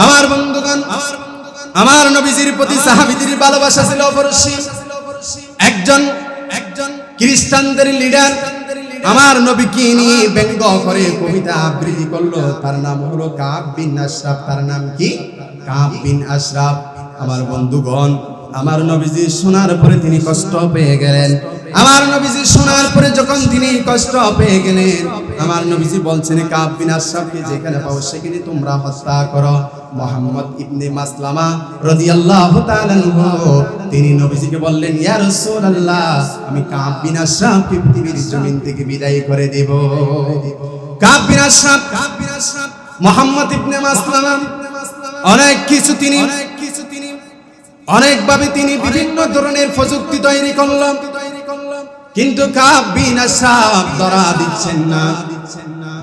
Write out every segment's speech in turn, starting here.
আমার বন্ধুগণ, আমার নবীজির প্রতি সাহাবীদের ভালোবাসা ছিল অপরিসীম। একজন খ্রিস্টানদের লিডার আমার নবীকে নিয়ে ব্যঙ্গ করে কবিতা আবৃত্তি করলো। তার নাম হলো কাব বিন আশরাফ। তার নাম কি? কাব বিন আশরাফ। আমার বন্ধুগণ, আমার নবীজি শোনার পরে তিনি কষ্ট পেয়ে গেলেন। আমার নবীজি শোনার পরে যখন তিনি কষ্ট পেয়ে গেলেন, আমার নবীজি বলছেন কাব বিন আশরাফকে যেখানে পাও সেখানে তোমরা হত্যা করো। মুহাম্মদ ইবনে মাসলামা রাদিয়াল্লাহু তাআলা আনহু তিনি নবীজিকে বললেন, ইয়া রাসূলুল্লাহ, আমি কাব বিন আশরাফকে পৃথিবীর জমিন থেকে বিদায় করে দেব। কাব বিন আশরাফ মুহাম্মদ ইবনে মাসলামা অনেক কিছু তিনি অনেকভাবে তিনি বিভিন্ন ধরনের প্রযুক্তি তৈরি করলেন, কিন্তু কাব বিন আশরাফ ধরা দিচ্ছেন না।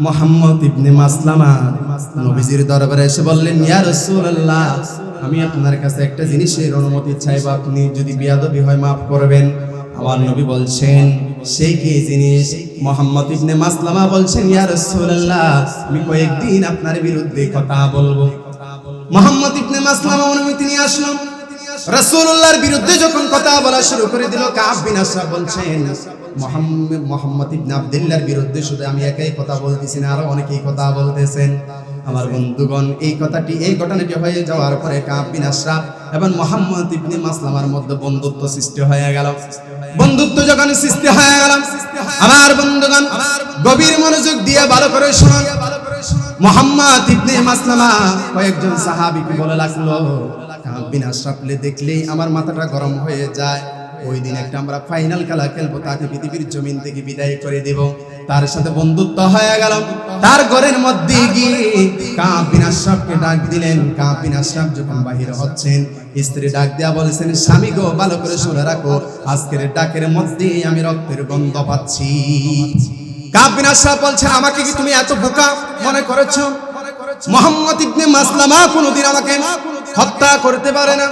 মুহাম্মদ ইবনে মাসলামা নবীজির দরবারে এসে বললেন, ইয়া রাসূলুল্লাহ, আমি আপনার কাছে একটা জিনিসের অনুমতি চাইব, আপনি যদি বেয়াদবি হয় মাফ করবেন। আমার নবী বলছেন, সেই কি জিনিস? মুহাম্মদ ইবনে মাসলামা বলছেন, ইয়া রাসূলুল্লাহ, আমি কয়েকদিন আপনার বিরুদ্ধে কথা বলবো। মুহাম্মদ ইবনে মাসলামা অনুমতি নিয়ে আসলাম। রাসূলুল্লাহর বিরুদ্ধে যখন কথা বলা শুরু করে দিল, কাব বিন আশরাফ বলছেন, মুহাম্মদ ইবনে আব্দুল্লাহর বিরুদ্ধে শুধু আমি একাই কথা বলতেছি না, আরো অনেকেই কথা বলতেছেন। আমার বন্ধুগণ, এই ঘটনাটি হয়ে যাওয়ার পরে কাব বিন আশরাফ এবং মুহাম্মদ ইবনে মাসলামার মধ্যে বন্ধুত্ব সৃষ্টি হয়ে গেল। বন্ধুত্ব যখন সৃষ্টি হয়ে গেল, আমার বন্ধুগণ গভীর মনোযোগ দিয়ে ভালো করে শুনুন। মুহাম্মদ ইবনে মাসলামা কয়েকজন সাহাবীকে বলে লাগলো, কাব বিন আশরাফকে দেখলেই আমার মাথাটা গরম হয়ে যায়। ওই দিন একটা আমরা ফাইনাল খেলা খেলবো, তাকে পৃথিবীর জমিন থেকে বিদায় করে দেব। তার সাথে বন্ধুত্ব হয়ে গেল। তার ঘরের মধ্যে গিয়ে কাব বিন আশরাফকে ডাক দিলেন। কাব বিন আশরাফ যখন বাহির হচ্ছেন, স্ত্রী ডাক দেয়া বলেছেন, স্বামী গো, ভালো করে শুনে রাখো, আজকের ডাকের মধ্যে আমি রক্তের গন্ধ পাচ্ছি। কাব বিন আশরাফ বলছেন, আমাকে কি তুমি এত বোকা মনে করেছো? মুহাম্মদ ইবনে মাসলামা কোনোদিন আমাকে হত্যা করতে পারে না।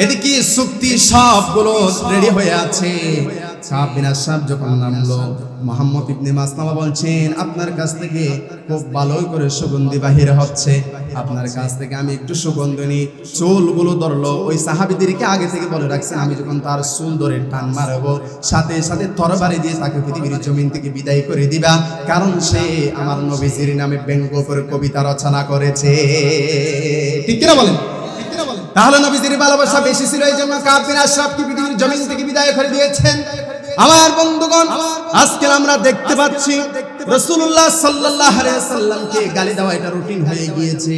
এদিকে চুক্তি সবগুলো রেডি হয়ে আছে। কাব বিন আশরাফ যখন নামলো, মুহাম্মদ ইবনে মাসলামা বলছেন, আপনার কাছ থেকে খুব ভালো করে সুগন্ধি বাহির হচ্ছে, আপনার কাছ থেকে আমি একটু সুগন্ধি নিই। চুলগুলো ধরলো। ওই সাহাবীদেরকে আগে থেকে বলে রাখছেন, আমি যখন তার চুল ধরে টান মারবো, সাথে সাথে তরবারি দিয়ে তাকে পৃথিবীর জমিন থেকে বিদায় করে দিবা, কারণ সে আমার নবীজির নামে ব্যঙ্গ করে কবিতা রচনা করেছে। ঠিক কিনা বলেন? তাহলে নবীজির ভালোবাসা বেশি ছিল, এই জন্য কাব বিন আশরাফকে পৃথিবীর জমিন থেকে বিদায় করে দিয়েছেন। আমার বন্ধুগণ, আজকে আমরা দেখতে পাচ্ছি রাসূলুল্লাহ সাল্লাল্লাহু আলাইহি ওয়াসাল্লামকে গালি দেওয়া এটা রুটিন হয়ে গিয়েছে।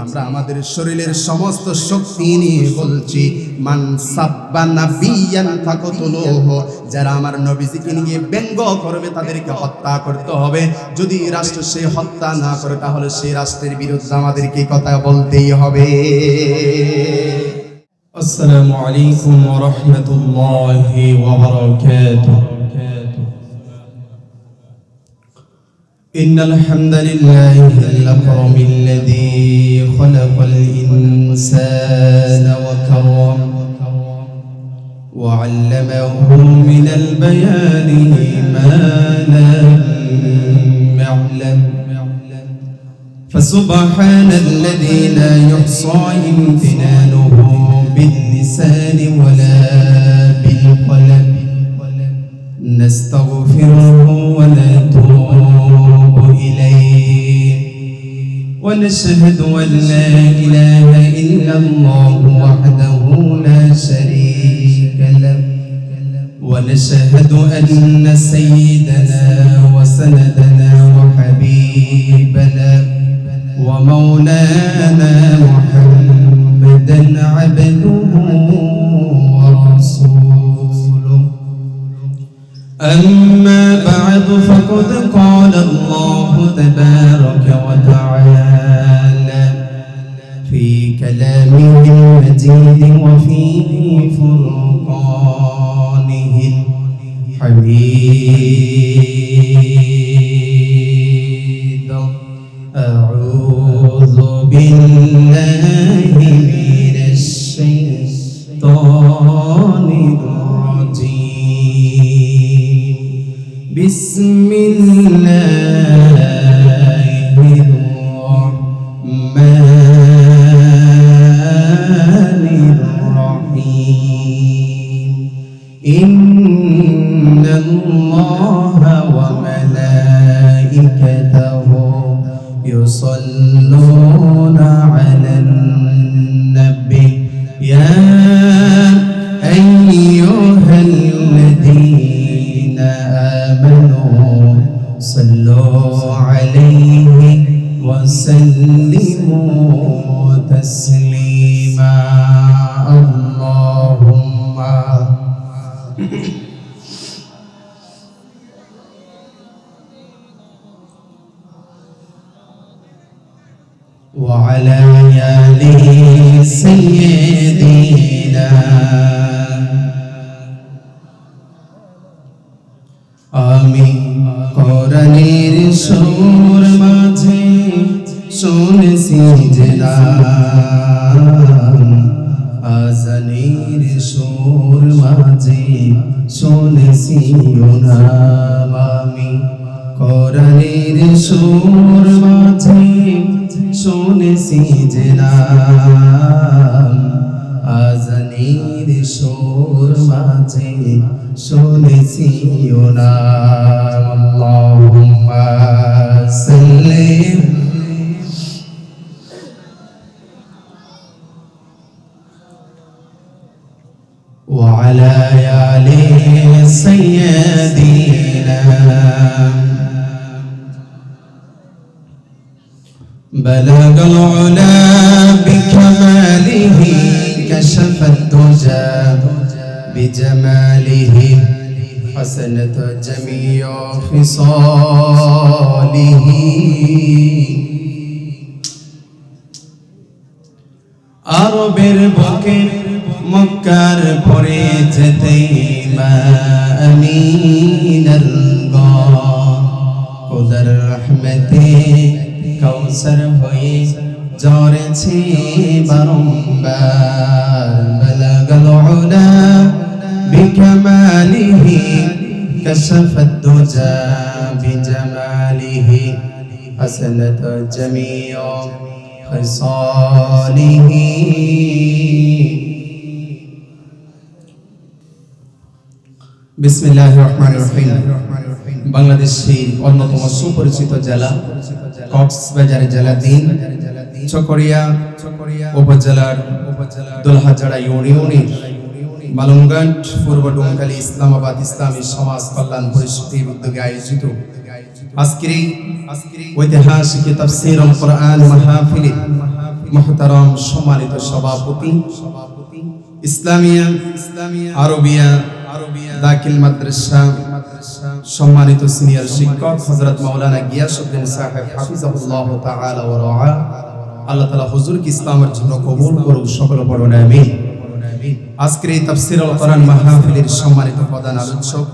আমরা আমাদের শরীরের সমস্ত শক্তি নিয়ে বলছি, মান সাব্বা নাবিয়ান ফাকতুলুহু, যারা আমার নবীজিকে নিয়ে ব্যঙ্গ করবে তাদেরকে হত্যা করতে হবে। যদি রাষ্ট্র সে হত্যা না করে, তাহলে সেই রাষ্ট্রের বিরুদ্ধে আমাদেরকে কথা বলতেই হবে। আসসালামু আলাইকুম ওয়া রাহমাতুল্লাহি ওয়া বারাকাতুহু। ইন্নাল হামদালিল্লাহিল আকরামিল্লাযী খালাকাল ইনসানা ওয়া কাররামা ওয়া 'allamahu মিনাল বায়ানি মা lam ya'lam। فسبحان الذي لا يحصى امتنانه باللسان ولا بالقلم، نستغفره ونتوب إليه، ونشهد أن لا إله إلا الله وحده لا شريك له، ونشهد أن سيدنا وسندنا وحبيبنا ومولانا محمدا عبده ورسوله. أما بعد، فقد قال الله تبارك وتعالى في كلامه المجيد وفي فرقانه الحميد. أعوذ بالله من الشيطان الرجيم. بسم الله الرحمن إن الله وملائكته يصلون على النبي يا أيها الذين آمنوا صلوا عليه وسلموا تسليما اللهم وعلى آل سيدنا آمين কোরআনের সুর মাঝে শুনেছি যে নাম আজানের সুর মাঝে শুনেছি নাম আমি কোরআনের সুর মাঝে শুনেছি যে নাম আজানের সুর মাঝে শুনেছি নাম আল্লাহুম্মা সাল্লি وعلى آل سيدنا بلغ العلا بكماله كشف الدجى بجماله حسنت جميع خصاله আরবের বুকে মক্কার পরে যেতেই মা আমিনার খোদার রহমতে কাউসার হয়ে ঝরেছে বারংবার বালাগাল উলা বিকামালিহি কাশাফাত দুজা বিজামালিহি হাসানাত জামিউ খিসালিহি বিসমিল্লাহির রহমানির রহিম বাংলাদেশের অন্যতম সুপরিচিত জেলা কক্সবাজার জেলাধীন চকরিয়া উপজেলার দোলহাজাড়া ইউনিয়নের মালুমগঞ্জ পূর্ব ডোমখালী ইসলামাবাদ ইসলামী সমাজ কল্যাণ পরিষদের উদ্যোগে আয়োজিত আজকের এই ঐতিহাসিক তাফসীরুল কোরআন মাহফিলে মুহতারাম সম্মানিত সভাপতি ইসলামিয়া আরবিয়া দাখিল মাদ্রাসা সম্মানিত সিনিয়র শিক্ষক হযরত মাওলানা গিয়াসউদ্দিন সাহেব হাফিজাহুল্লাহ তাআলা ওয়া রাআ আল্লাহ তাআলা হুজুরকে ইসলামের জন্য কবুল করুক সকলে পড়ুন আমিন আজকের এই তাফসীরুল কোরআন মাহফিলের সম্মানিত প্রধান আলোচক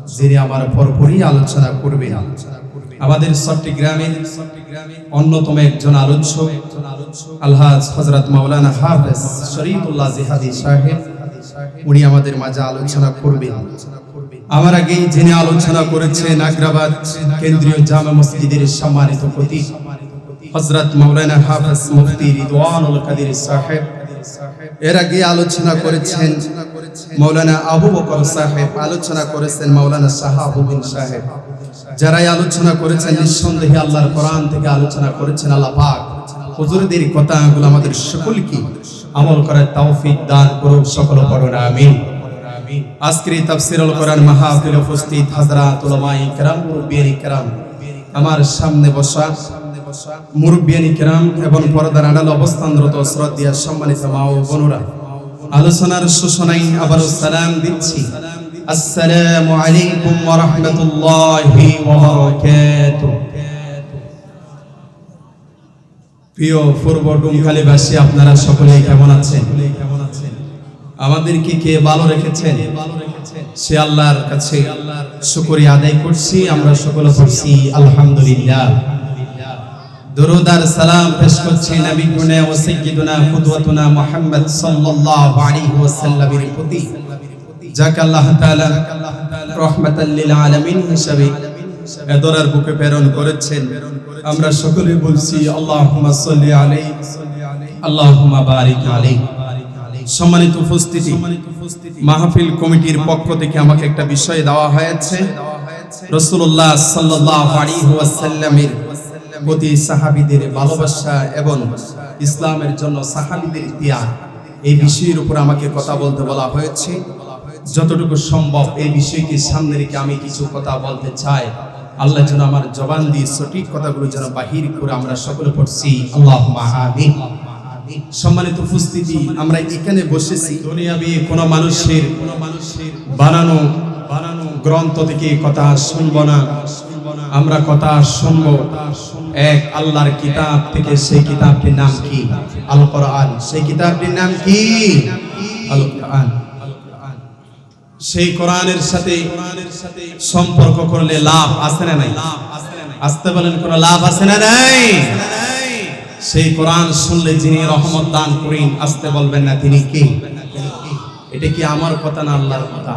যিনি আমার পরপরই আলোচনা করবেন আমাদের চট্টগ্রামের অন্যতম একজন আলোচক আলহাজ হযরত মাওলানা হাফেজ শরীফুল্লাহ জিহাদি সাহেব উনি আমাদের মাঝে আলোচনা করবেন আমার আগেই যিনি আলোচনা করেছেন আগ্রাবাদ কেন্দ্রীয় জামে মসজিদের সম্মানিত খতিব হযরত মাওলানা হাফেজ মুফতি রিদওয়ানুল কাদের সাহেব এর আগে আলোচনা করেছেন মাওলানা আবু বকর সাহেব আলোচনা করেছেন মাওলানা শাহাবুদ্দিন সাহেব যারাই আলোচনা করেছেন নিঃসন্দেহে আল্লাহর কোরআন থেকে আলোচনা করেছেন আল্লাহ পাক হুজুরদের কথাগুলো আমাদের সকলকে আমল করার তৌফিক দান করুক সকলে পড়ুন আমিন আজকের এই তাফসীরুল কোরআন মাহফিলে উপস্থিত হযরত উলামায়ে কেরাম মুরব্বিয়ানে কেরাম আমার সামনে বসা মুরব্বিয়ানে কেরাম এবং পর্দার আড়ালে অবস্থানরত শ্রদ্ধেয় সম্মানিত মা ও বোনেরা আলোচনার সূচনায় আবার সালাম দিচ্ছি আসসালামু আলাইকুম ওয়া রাহমাতুল্লাহি ওয়া বারাকাতুহু প্রিয় পূর্ব ডোমখালীবাসী আপনারা সকলেই কেমন আছেন আমাদেরকে কে ভালো রেখেছেন সে আল্লাহর কাছে শুকরিয়া আদায় করছি আমরা সকলে পড়ছি আলহামদুলিল্লাহ দরুদ আর সালাম পেশ করছি নবী গুনে ও সাইয়্যিদুনা কুদওয়াতুনা মুহাম্মদ সাল্লাল্লাহু আলাইহি ওয়াসাল্লামের প্রতি যাকে আল্লাহ তাআলা রাহমাতাল লিল আলামিন হিসেবে এদরার বুকে প্রেরণ করেছেন আমরা সকলে বলছি আল্লাহুম্মা সাল্লি আলাইহি আল্লাহুম্মা বারিক আলাইহি সম্মানিত উপস্থিতি, মাহফিল কমিটির পক্ষ থেকে আমাকে একটা বিষয় দেওয়া হয়েছে। রাসূলুল্লাহ সাল্লাল্লাহু আলাইহি ওয়াসাল্লামের প্রতি সাহাবীদের ভালোবাসা এবং ইসলামের জন্য সাহাবীদের ত্যাগ, এই বিষয়ের উপর আমাকে কথা বলতে বলা হয়েছে। যতটুকু সম্ভব এই বিষয়কে সামনে রেখে আমি কিছু কথা বলতে চাই। আল্লাহ যেন আমার জবান দিয়ে সঠিক কথাগুলো যেন বাহির করে আমরা সকলে পড়ছি আল্লাহুম্মা আমিন। সম্মানিত উপস্থিতি, আমরা এখানে বসেছি দুনিয়াবি কোন মানুষের বানানো গ্রন্থ থেকে কথা শুনবো না, আমরা কথা শুনবো এক আল্লাহর কিতাব থেকে। সেই কিতাবটির নাম কি? আল কোরআন। সেই কিতাবটির নাম কি? আল কোরআন। সেই কোরআনের সাথে সম্পর্ক করলে লাভ আছে না নাই? আসতে বলেন, কোন লাভ আছে না নাই? সেই কোরআন শুনলে যিনি রহমত দান করেন, আসতে বলবেন না তিনি কে? এটা কি আমার কথা না আল্লাহর কথা?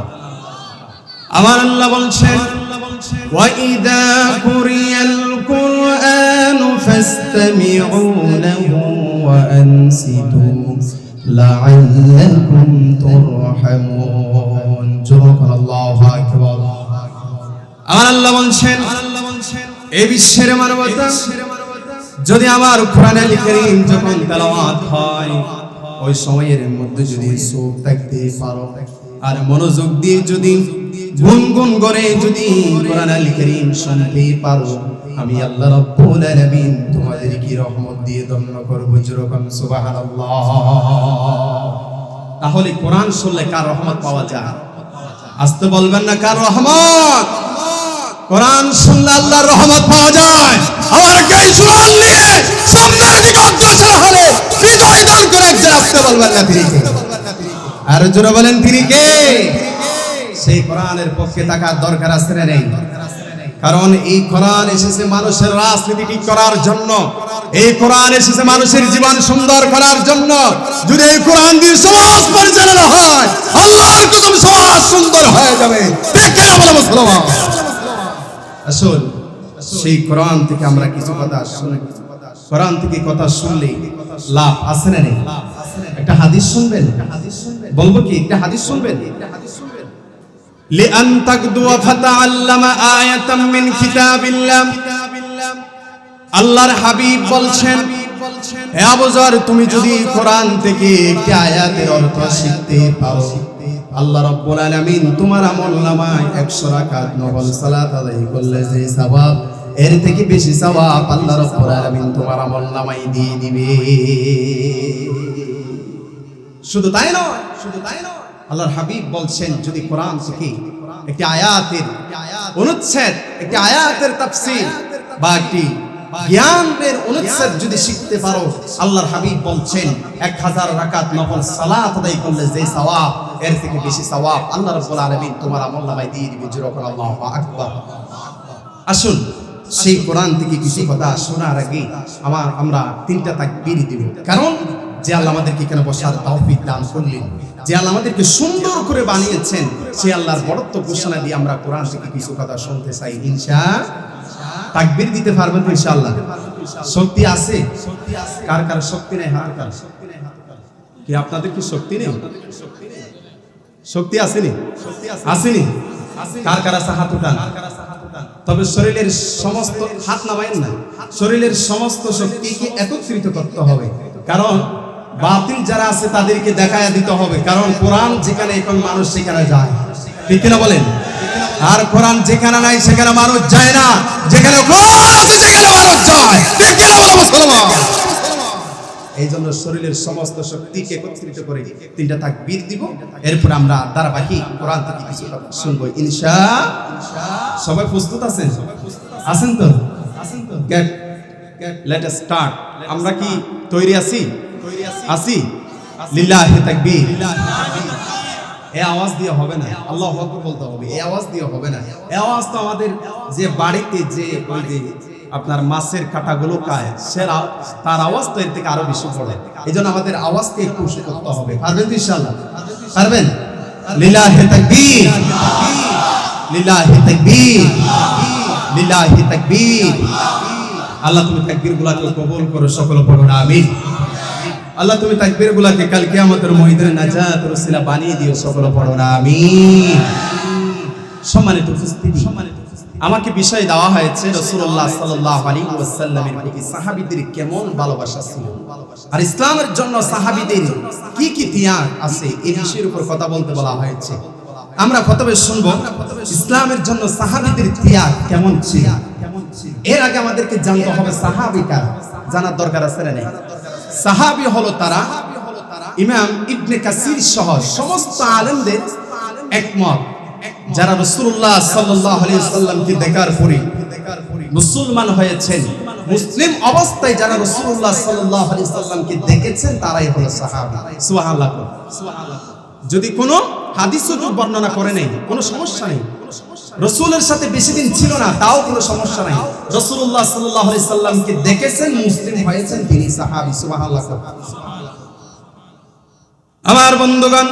আমার আল্লাহ বলছেন, ওয়া ইযা কুরিয়াল কুরআনু ফাসতামিউ লাহু ওয়া আনসিতু লাআল্লাকুম তুরহামুন। আল্লাহু আকবার। আমার আল্লাহ বলছেন, এই বিশ্বের মানবতা যদি আমার কোরআনুল কারীম যখন তেলাওয়াত হয়, ওই সময়ের মধ্যে যদি চোখ থাকতে পারো আর মনোযোগ দিয়ে যদি গুনগুন করে যদি কোরআনুল কারীম শুনতে পারো, আমি আল্লাহ রাব্বুল আলামিন তোমাদের কি রহমত দিয়ে ধন্য করব। যেরকম সুবহানাল্লাহ। তাহলে কোরআন শুনলে কার রহমত পাওয়া যায়? আসতে বলবেন না কার রহমত? কোরআন শুনলে আল্লাহর রহমত পাওয়া যায়। আমার গায়ে জোয়ান নিয়ে সামনের দিকে অগ্রসর হলে হৃদয় দান করে একজন আসতে বলবেন না তিনি কে? আর জোরে বলেন তিনি কে? সেই কোরআনের পক্ষে থাকার দরকার আছে না নেই? কারণ এই কোরআন এসেছে মানুষের রাজনীতি ঠিক করার জন্য, এই কোরআন এসেছে মানুষের জীবন সুন্দর করার জন্য। যদি এই কোরআন দিয়ে সমাজ পরিচালনা হয়, আল্লাহর কসম সমাজ সুন্দর হয়ে যাবে। ঠিক কিনা বলো মুসলমান? আসল সেই কোরআন থেকে আমরা কিছু কথা শুনি। কোরআন থেকে কথা শুনলে লাভ আছে না নেই? একটা হাদিস শুনবেন, বলবো কি? একটা হাদিস শুনবেন। লিআন তাকদুয়া ফাতাআল্লামা আয়াতাম মিন কিতাবিল্লাহ। আল্লাহর হাবিব বলছেন, হে আবু যর, তুমি যদি কোরআন থেকে একটি আয়াতের অর্থ শিখতে পারো, আল্লাহ রাব্বুল আলামিন তোমার আমলনামায় 100 রাকাত নফল সালাত আদায় করলে যে সওয়াব, এর থেকে বেশি সওয়াব আল্লাহ রাব্বুল আলামিন তোমার আমলনামায় দিয়ে দিবে। শুধু তাই নয়, আল্লাহর হাবিব বলছেন, যদি কোরআন থেকে একটি আয়াতের অনুচ্ছেদ, একটি আয়াতের তাফসীর বা একটি জ্ঞানের অনুচ্ছেদ যদি শিখতে পারো, আল্লাহর হাবিব বলছেন 1000 রাকাত নফল সালাত আদায় করলে যে সওয়াব, এর থেকে বেশি সওয়াব আল্লাহ রাব্বুল আলামিন তোমার আমলনামায় দিয়ে দিবে। যেরকম আল্লাহু আকবার। আসুন সেই কোরআন থেকে কিছু কথা শোনার আগে আমরা 3টা তাকবীর দিব। কারণ যে আল্লাহ আমাদেরকে এখানে বসার তৌফিক দান করলেন, যে আল্লাহ আমাদেরকে সুন্দর করে বানিয়েছেন, সেই আল্লাহর বড়ত্ব ঘোষণা দিয়ে আমরা কোরআন থেকে কিছু কথা শুনতে চাই। তাকবীর দিতে পারবেন তো ইনশাআল্লাহ? শক্তি আছে? কার কার শক্তি নেই? হাত কার কি? আপনাদের কি শক্তি নেই? শক্তি আসেনি? আসেনি? কার কার আছে? হাত উঠান। তবে শরীরের সমস্ত, হাত নামাইন না, শরীরের সমস্ত শক্তিকে একত্রিত করতে হবে। কারণ বাতিল যারা আছে তাদেরকে দেখায়া দিতে হবে। কারণ কোরআন যেখানে এখন মানুষ সেখানে যায়। ঠিক কিনা বলেন? আর কোরআন যেখানে নাই সেখানে মানুষ যায় না, যেখানে কোরআন আছে সেখানে মানুষ যায়। ঠিক কিনা বলো মুসলমান? এই জন্য শরীরের সমস্ত শক্তিকে একত্রিত করে 3টা তাকবীর দিব। এরপর আমরা ধারাবাহিক কোরআন থেকে কিছু কথা শুনবো ইনশাআল্লাহ। সবাই প্রস্তুত আছেন? আছেন তো? Get let us start. আমরা কি তৈরি আছি? আছি। লিল্লাহি তাকবীর। এই আওয়াজ দিয়ে হবে না, আল্লাহু আকবার বলতে হবে। এই আওয়াজ দিয়ে হবে না। এই আওয়াজ তো আমাদের যে বাড়িতে যে ওই যে আপনার মাছের কাঁটাগুলো খায়, তার আওয়াজ তো এর থেকে আরো বেশি পড়ে। এই জন্য আমাদের আওয়াজকে একটু উঁচু করতে হবে। পারবেন তো ইনশাআল্লাহ? পারবেন? লিল্লাহি তাকবীর, লিল্লাহি তাকবীর, লিল্লাহি তাকবীর। আল্লাহ তুমি তাকবীরগুলোকে কবুল করো, সকলে পড়ুন আমিন। আল্লাহ তুমি তাকবীর গুলাকে কাল কিয়ামতের ময়দানে নাজাত ওসিলা বানিয়ে দিও, সকল পড়ো না আমিন। সম্মানিত উপস্থিতি, আমাকে বিষয় দেওয়া হয়েছে রাসূলুল্লাহ সাল্লাল্লাহু আলাইহি ওয়াসাল্লামের প্রতি সাহাবীদের কেমন ভালোবাসা ছিল, আর ইসলামের জন্য সাহাবীদের কি কি ত্যাগ আছে এই বিষয়ের উপর কথা বলতে বলা হয়েছে। আমরা প্রথমে শুনবো ইসলামের জন্য সাহাবীদের ত্যাগ কেমন ছিল। এর আগে আমাদেরকে জানতে হবে সাহাবী কারা, জানার দরকার আছে না? সাহাবী হলো তারা, ইমাম ইবনে কাসির সহ সমস্ত আলেমদের একমত, যারা রাসূলুল্লাহ সাল্লাল্লাহু আলাইহি ওয়াসাল্লামকে দেখার পরে মুসলমান হয়েছেন, মুসলিম অবস্থায় যারা রাসূলুল্লাহ সাল্লাল্লাহু আলাইহি ওয়াসাল্লামকে দেখেছেন তারাই হলো সাহাবী। সুবহানাল্লাহ। যদি কোনো হাদিসও বর্ণনা করে নেই কোনো সমস্যা নেই, রাসূলের সাথে বেশি দিন ছিল না তাও কোনো সমস্যা নাই, রাসূলুল্লাহ সাল্লাল্লাহু আলাইহি ওয়াসাল্লামকে দেখেছেন, মুসলিম হয়েছেন, তিনি সাহাবী। সুবহানাল্লাহ। আমার বন্ধুগণ,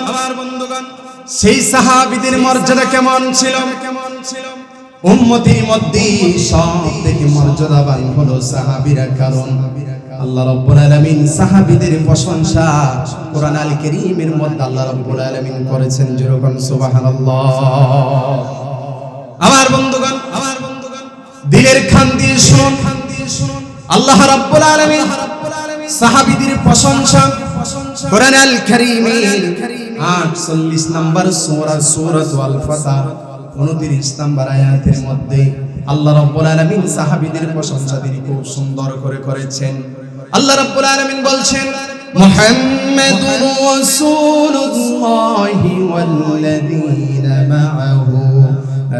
সেই সাহাবীদের মর্যাদা কেমন ছিল? উম্মতের মধ্যে সবথেকে মর্যাদাবান হলো সাহাবীরা, কারণ আল্লাহ রাব্বুল আলামিন সাহাবীদের প্রশংসা কোরআন আল কারীমের মধ্যে আল্লাহ রাব্বুল আলামিন করেছেন। যেরকম সুবহানাল্লাহ। আমার বন্ধুগণ, দিলের খান দিয়ে শুনুন, আল্লাহ রাব্বুল আলামিন সাহাবীদের প্রশংসা কোরআন আল কারীমের 48 নম্বর সূরা সূরাতুল ফাতহ 29 নম্বর আয়াতের মধ্যে আল্লাহ রাব্বুল আলামিন সাহাবীদের প্রশংসা তিনি খুব সুন্দর করে করেছেন। আল্লাহ রাব্বুল আলামিন বলছেন, মুহাম্মাদুর রাসূলুল্লাহি ওয়াল্লাযীনা মা'আহু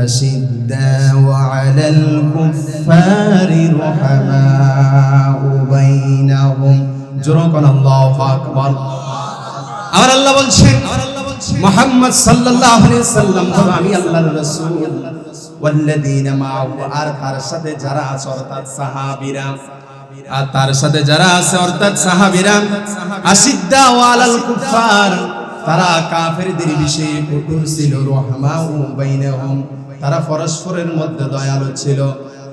আশিদ্দাউ আলাল কুফফারি রুহামাউ বাইনাহুম। জোরকন আল্লাহু আকবার। আমার আল্লাহ বলছেন, মুহাম্মদ সাল্লাল্লাহু আলাইহি ওয়াসাল্লাম হলো আমি আল্লাহর রাসূল, ওয়াল্লাযীনা মা'আহু, আর তার সাথে যারা আছে অর্থাৎ সাহাবীরা, আর তার সাথে যারা আছে অর্থাৎ সাহাবীরা, আশিদ্দাউ আলাল কুফফার, তারা কাফেরদের বিষয়ে কঠোর ছিল, রহমাউ বাইনাহুম, তারা পরস্পরের মধ্যে দয়ালু ছিল।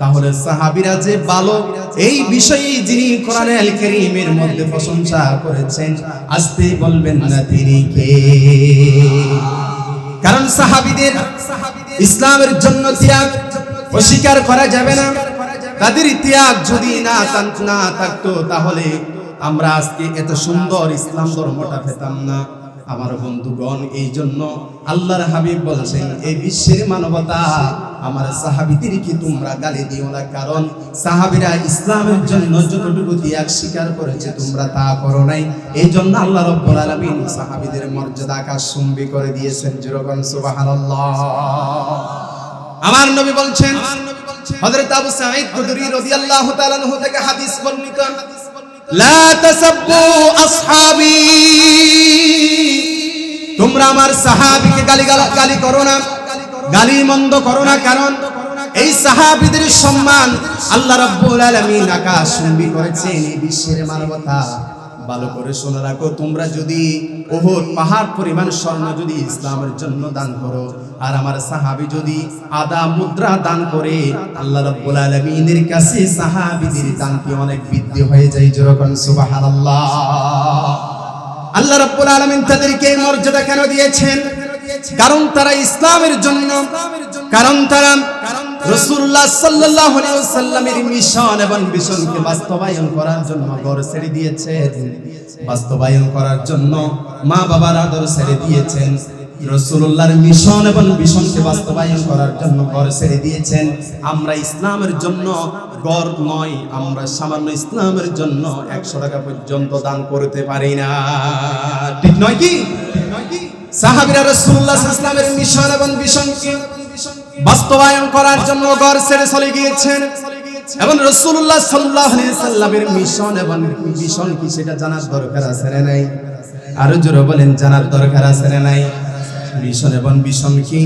তাহলে সাহাবীরা যে ভালো, এই বিষয়ে যিনি কোরআন আল কারীমের মধ্যে প্রশংসা করেছেন, আস্তে বলবেন না তিনি কে? কারণ সাহাবীদের ইসলামের জন্য ত্যাগ অস্বীকার করা যাবে না। তাদের ত্যাগ যদি না থাকতো তাহলে আমরা আজকে এত সুন্দর ইসলাম ধর্মটা পেতাম না। আমার বন্ধুগণ, এই জন্য আল্লাহর হাবিব বলছেন, এই বিশ্বের মানবতা আমার সাহাবীদেরকে তোমরা গালি দিও না, কারণ সাহাবীরা ইসলামের জন্য যতটুকু ত্যাগ স্বীকার করেছে তোমরা তা করো নাই। এই জন্য আল্লাহ রাব্বুল আলামিন সাহাবীদের মর্যাদা আকাশচুম্বী করে দিয়েছেন। যেরকম সুবহানাল্লাহ। আমার নবী বলছেন, হযরত আবু সাঈদ খুদরী রাদিয়াল্লাহু তাআলা আনহু থেকে হাদিস বর্ণিত, লা তাসাব্বু আসহাবী, তোমরা আমার সাহাবীকে গালি করো না, গালি মন্দ করো না, কারণ এই সাহাবীদের সম্মান আল্লাহ রাব্বুল আলামিন আকাশচুম্বী করেছেন। এই বিশ্বের মানবতা ভালো করে শুনে রাখো, তোমরা যদি উহুদ পাহাড় পরিমাণ স্বর্ণ যদি ইসলামের জন্য দান করো, আর আমার সাহাবী যদি আদা মুদ্রা দান করে, আল্লাহ রাব্বুল আলামিনের কাছে সাহাবীদের দানটি অনেক বৃদ্ধি হয়ে যায়। যেরকম সুবহানাল্লাহ। আল্লাহ রাব্বুল আলামিন তাদেরকে এই মর্যাদা কেন দিয়েছেন? কারণ তারা ইসলামের জন্য, কারণ তারা রাসূলুল্লাহ সাল্লাল্লাহু আলাইহি ওয়াসাল্লামের মিশন এবং ভিশনকে বাস্তবায়ন করার জন্য ঘর ছেড়ে দিয়েছেন, বাস্তবায়ন করার জন্য মা বাবার আদর ছেড়ে দিয়েছেন, রাসূলুল্লাহর মিশন এবং ভিশনকে বাস্তবায়ন করার জন্য ঘর ছেড়ে দিয়েছেন। আমরা ইসলামের জন্য ঘর নয়, আমরা সামান্য ইসলামের জন্য 100 টাকা পর্যন্ত দান করতে পারি না, ঠিক নয় কি? সাহাবীরা রাসূলুল্লাহ সাল্লাল্লাহু আলাইহি ওয়াসাল্লামের মিশন এবং ভিশনকে বাস্তবায়ন করার জন্য ঘর ছেড়ে চলে গিয়েছেন, এবং রাসূলুল্লাহ সাল্লাল্লাহু আলাইহি ওয়াসাল্লামের মিশন এবং ভিশন কি সেটা জানার দরকার আছে না নাই? আরো জোরে বলেন, জানার দরকার আছে না নাই? মিশন এবং ভিশন কি?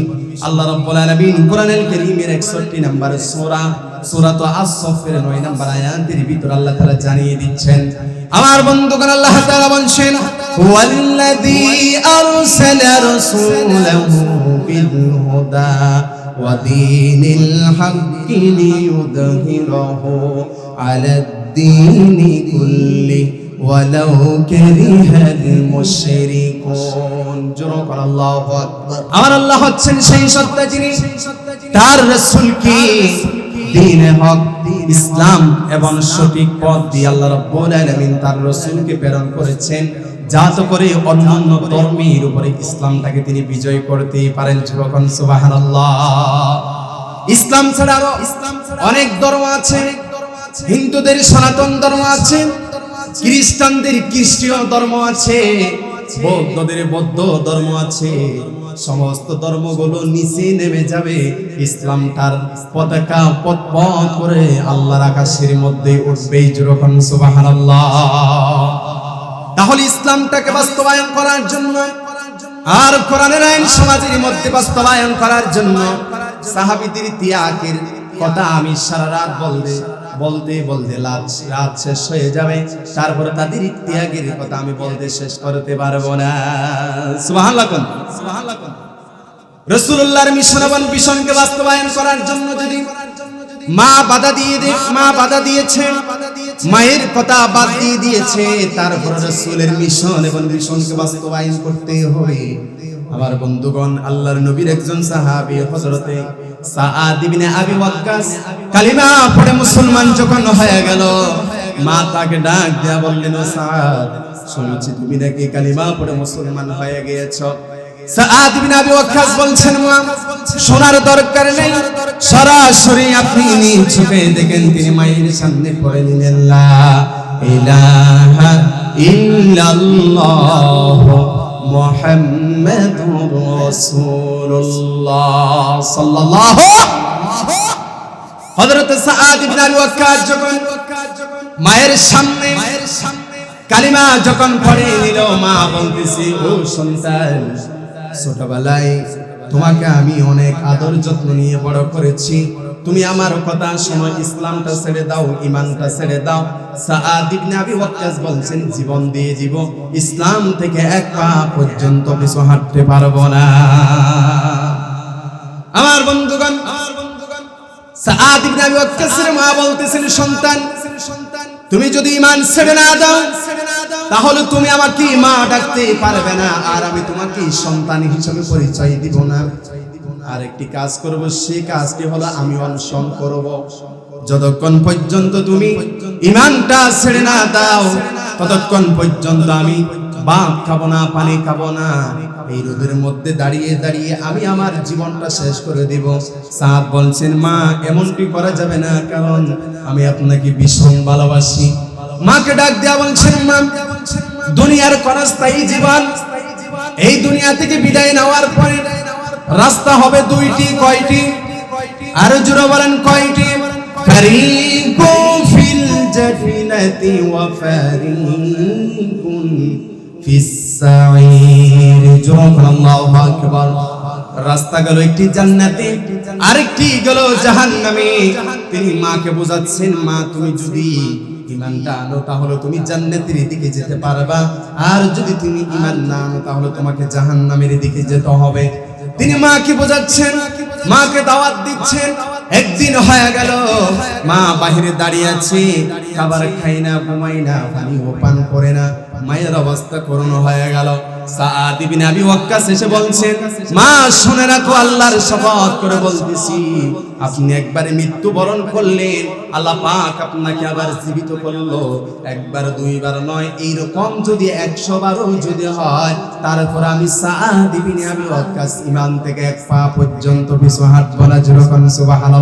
আল্লাহ রাব্বুল আলামিন কোরআনুল কারীমের 61 নম্বর সূরা সূরাত আস-সাফের 9 নম্বর আয়াতের ভিতর আল্লাহ তাআলা জানিয়ে দিচ্ছেন। আমার বন্ধুগণ, আল্লাহ তাআলা বলছেন, ওয়াল্লাযী আরসালা রাসূলাহু বিল হুদা ওয়া দীনিল হাক্কি লিইয়ুযহিরাহু আলাদ-দীনি কুল্লি ওয়ালাউ কারিহাল মুশরিকুন। জোরে বল আল্লাহু আকবার। আমার আল্লাহ হচ্ছেন সেই সত্তা যিনি তার রাসূলকে দ্বীনে হক ইসলাম এবং সঠিক পথ দিয়ে আল্লাহ রাব্বুল আলামিন তার রাসূলকে প্রেরণ করেছেন, যাতে করে অন্যান্য ধর্মের উপরে ইসলামটাকে তিনি বিজয় করতে পারেন। যখন সুবহানাল্লাহ। ইসলাম ছাড়া আরো অনেক ধর্ম আছে। হিন্দুদের সনাতন ধর্ম আছে, খ্রিস্টানদের খ্রিস্টীয় ধর্ম আছে, বৌদ্ধদের বৌদ্ধ ধর্ম আছে। সমস্ত ধর্মগুলো নিচে নেমে যাবে, ইসলামটার পতাকা পথ করে আল্লাহর আকাশের মধ্যে উঠবে। যখন সুবহানাল্লাহ। তাহলে ইসলামটাকে বাস্তবায়ন করার জন্য আর কোরআনের আইন সমাজের মধ্যে বাস্তবায়ন করার জন্য সাহাবীদের ত্যাগের কথা আমি সারা রাত বলতে রাত শেষ হয়ে যাবে, তারপরে তাদের ত্যাগের কথা আমি বলতে শেষ করতে পারবো না। সুবহানাল্লাহ। রাসূলুল্লাহর মিশনকে বাস্তবায়ন করার জন্য যদি মা বাধা দিয়েছে, মায়ের কথা বাদ দিয়ে দিয়েছে, তারপর রাসূলের মিশন এবং মিশনকে বাস্তবায়ন করতে হবে। আমার বন্ধুগণ, আল্লাহর নবীর একজন সাহাবী হযরতে সাআদ ইবনে আবি ওয়াক্কাস কালিমা পড়ে মুসলমান যখন হয়ে গেল, মা তাকে ডাক দেয়া বললেন, সাআদ, শুনেছি তুমি নাকি কালিমা পড়ে মুসলমান হয়ে গিয়েছো। সাআদ ইবনে আবি ওয়াক্কাস বলছেন, মা, শোনার দরকার নেই, সরাসরি আপনি নিজ চোখে দেখেন। তিনি মায়ের সামনে পড়ে নিলেন, লা ইলাহা ইল্লাল্লাহ মুহাম্মাদুর রাসূলুল্লাহ সাল্লাল্লাহু। হযরত সাআদ ইবনে আবি ওয়াক্কাস যখন মায়ের সামনে কালিমা যখন পড়ে নিল, মা বলতেছে, ও সন্তান, ছোটবেলায় তোমাকে আমি অনেক আদর যত্ন নিয়ে বড় করেছি, তুমি আমার কথা শোনো, ইসলামটা ছেড়ে দাও, ঈমানটা ছেড়ে দাও। সাআদ ইবনে আবি ওয়াক্কাস বলছেন, জীবন দিয়ে জীব, ইসলাম থেকে এক পা পর্যন্ত পিছু হাঁটতে পারবো না। আমার বন্ধুগণ, সাআদ ইবনে আবি ওয়াক্কাসের মা বলতেছেন, সন্তান, তুমি যদি ঈমান ছেড়ে না দাও, তাহলে তুমি আমাকে মা ডাকতে পারবে না, আর আমি তোমাকে সন্তান হিসেবে পরিচয় দিব না। আর একটি কাজ করব, সেই কাজটি হলো আমি অনশন করব। যতক্ষণ পর্যন্ত তুমি ঈমানটা ছেড়ে না দাও, ততক্ষণ পর্যন্ত আমি ভাত খাবো না, পানি খাবো না। এই রোদের মধ্যে দাঁড়িয়ে দাঁড়িয়ে আমি আমার জীবনটা শেষ করে দেব। সাআদ বলছেন, মা, এমনটি করা যাবে না, কারণ আমি আপনাকে ভীষণ ভালোবাসি। মাকে ডাক দেয়া বলছেন, মা, দুনিয়ার ক্ষণস্থায়ী জীবন, এই দুনিয়া থেকে বিদায় নেওয়ার পরে রাস্তা হবে দুইটি। কয়টি? আর জোরে বলেন, কয়টি? ফারিকু ফিল জান্নাতি ওয়া ফারিকুন ফিস সাঈর। জোরে বলেন আল্লাহু আকবার। রাস্তা গেল একটি জান্নাতে, আরেকটি গেল জাহান্নামে। তিনি মাকে বোঝাচ্ছেন, মা, তুমি যদি ঈমানটা আনো তাহলে তুমি জান্নাতের দিকে যেতে পারবা, আর যদি তুমি ঈমান না আনো তাহলে তোমাকে জাহান্নামের দিকে যেতে হবে। তিনি মাকে বোঝাচ্ছেন, মাকে দাওয়াত দিচ্ছেন। একদিন হয়ে গেল, মা বাহিরে দাঁড়িয়ে আছে, খাবার খাই না, ঘুমাই না, পানিও পান করে না, মায়ের অবস্থা করুণ হয়ে গেল। সাআদ ইবনে আবি ওয়াক্কাস এসে বলছেন, মা, শুনে রাখো, আল্লাহর শপথ করে বলতেছি, আপনি একবারে মৃত্যুবরণ করলেন, আল্লাহ পাক আপনাকে আবার জীবিত করলো। একবার দুইবার নয়, এইরকম যদি 100 বারও যদি হয়, তারপর আমি সাআদ ইবনে আবি ওয়াক্কাস ঈমান থেকে এক পা পর্যন্ত পিছু হাঁটবো না। যেরকম সুবহানাল্লাহ।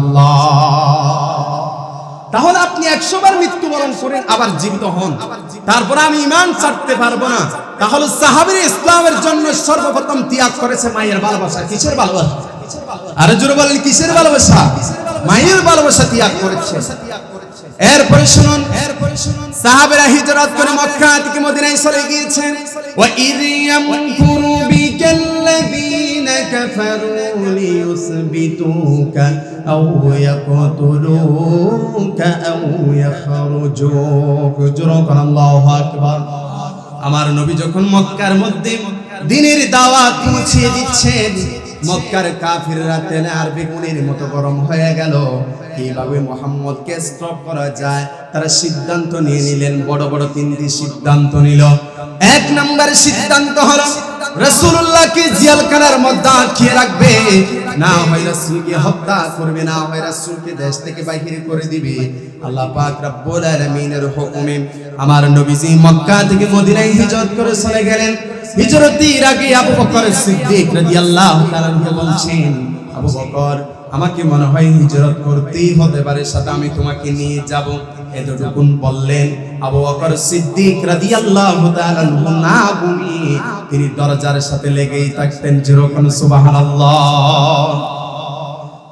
তাহলে আপনি 100 বার মৃত্যুবরণ করেন, আবার জীবিত হন, তারপর আমি ঈমান ছাড়তে পারবো না। তাহলে সাহাবীরা ইসলামের জন্য সর্বপ্রথম ত্যাগ করেছে মায়ের ভালোবাসা। কিসের ভালোবাসা? আরে জোরে বলেন, কিসের ভালোবাসা? মায়ের ভালোবাসা ত্যাগ করেছে। এরপরে শুনুন, সাহাবীরা হিজরত করে মক্কা থেকে মদিনায় চলে গিয়েছেন। ওয়া ইয ইয়ামকুরু বিকাল্লাযীনা কাফারু লিয়ুসবিতুকা আও ইয়াকতুলুকা আও ইয়াখরুজুকা। জোরে বলেন আল্লাহু আকবার। আমার নবী যখন মক্কার মধ্যে দ্বীনের দাওয়াত পৌঁছিয়ে দিচ্ছেন, মক্কার কাফিররা তেলে আর বেগুনের মতো গরম হয়ে গেল। কিভাবে মুহাম্মদকে স্টপ করা যায় তারা সিদ্ধান্ত নিয়ে নিলেন। বড় বড় তিনটি সিদ্ধান্ত নিল। এক নম্বর সিদ্ধান্ত হলো রাসূলুল্লাহকে জেলখানার মধ্যে আটকে রাখবে, না হয় রাসূলকে হত্যা করবে, না হয় রাসূলকে দেশ থেকে বাইরে করে দিবে। আল্লাহ পাক রব্বুল আলামিনের হুকুমে আমার নবীজি মক্কা থেকে মদিনায় হিজরত করে চলে গেলেন। হিজরতের আগে আবু বকর সিদ্দিক রাদিয়াল্লাহু তাআলা বলছেন, আবু বকর আমাকে মনে হয় হিজরত করতেই হতে পারে, সাথে আমি তোমাকে নিয়ে যাব। এতটুকুন বললেন। আবু বকর সিদ্দিক রাদিয়াল্লাহু তাআলা না ঘুমিয়ে তিনি দরজার সাথে লেগেই থাকতেন। যেরকম সুবহানাল্লাহ।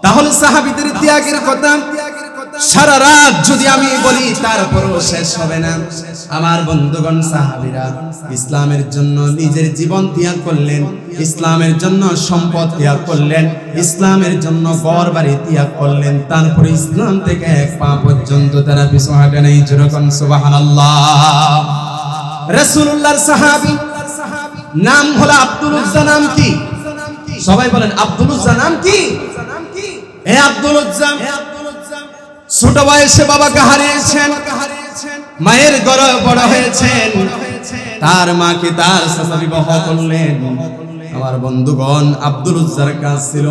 তাহলে সাহাবীদের ত্যাগের কথা সারা রাত যদি আমি বলি তারপরও শেষ হবে না। আমার বন্ধুগণ, সাহাবীরা ইসলামের জন্য নিজের জীবন ত্যাগ করলেন, ইসলামের জন্য সম্পদ ত্যাগ করলেন, ইসলামের জন্য ঘর বাড়ি ত্যাগ করলেন। তারপরে ইসলাম থেকে এক পা পর্যন্ত তারা পিছু হাঁটে নাই। যেরকম সুবহানাল্লাহ। রাসূলুল্লাহর সাহাবী নাম হলো আব্দুল উজ্জা। নাম কি? সবাই বলেন আব্দুল উজ্জা। নাম কি? হে আব্দুল উজ্জা ছোট বয়সে বাবাকে হারিয়েছেন, মায়ের গর্ভে বড় হয়েছেন, তার মাকে তার চাচা বিবাহ করলেন। আমার বন্ধুগণ, আব্দুল উজ্জার কাজ ছিল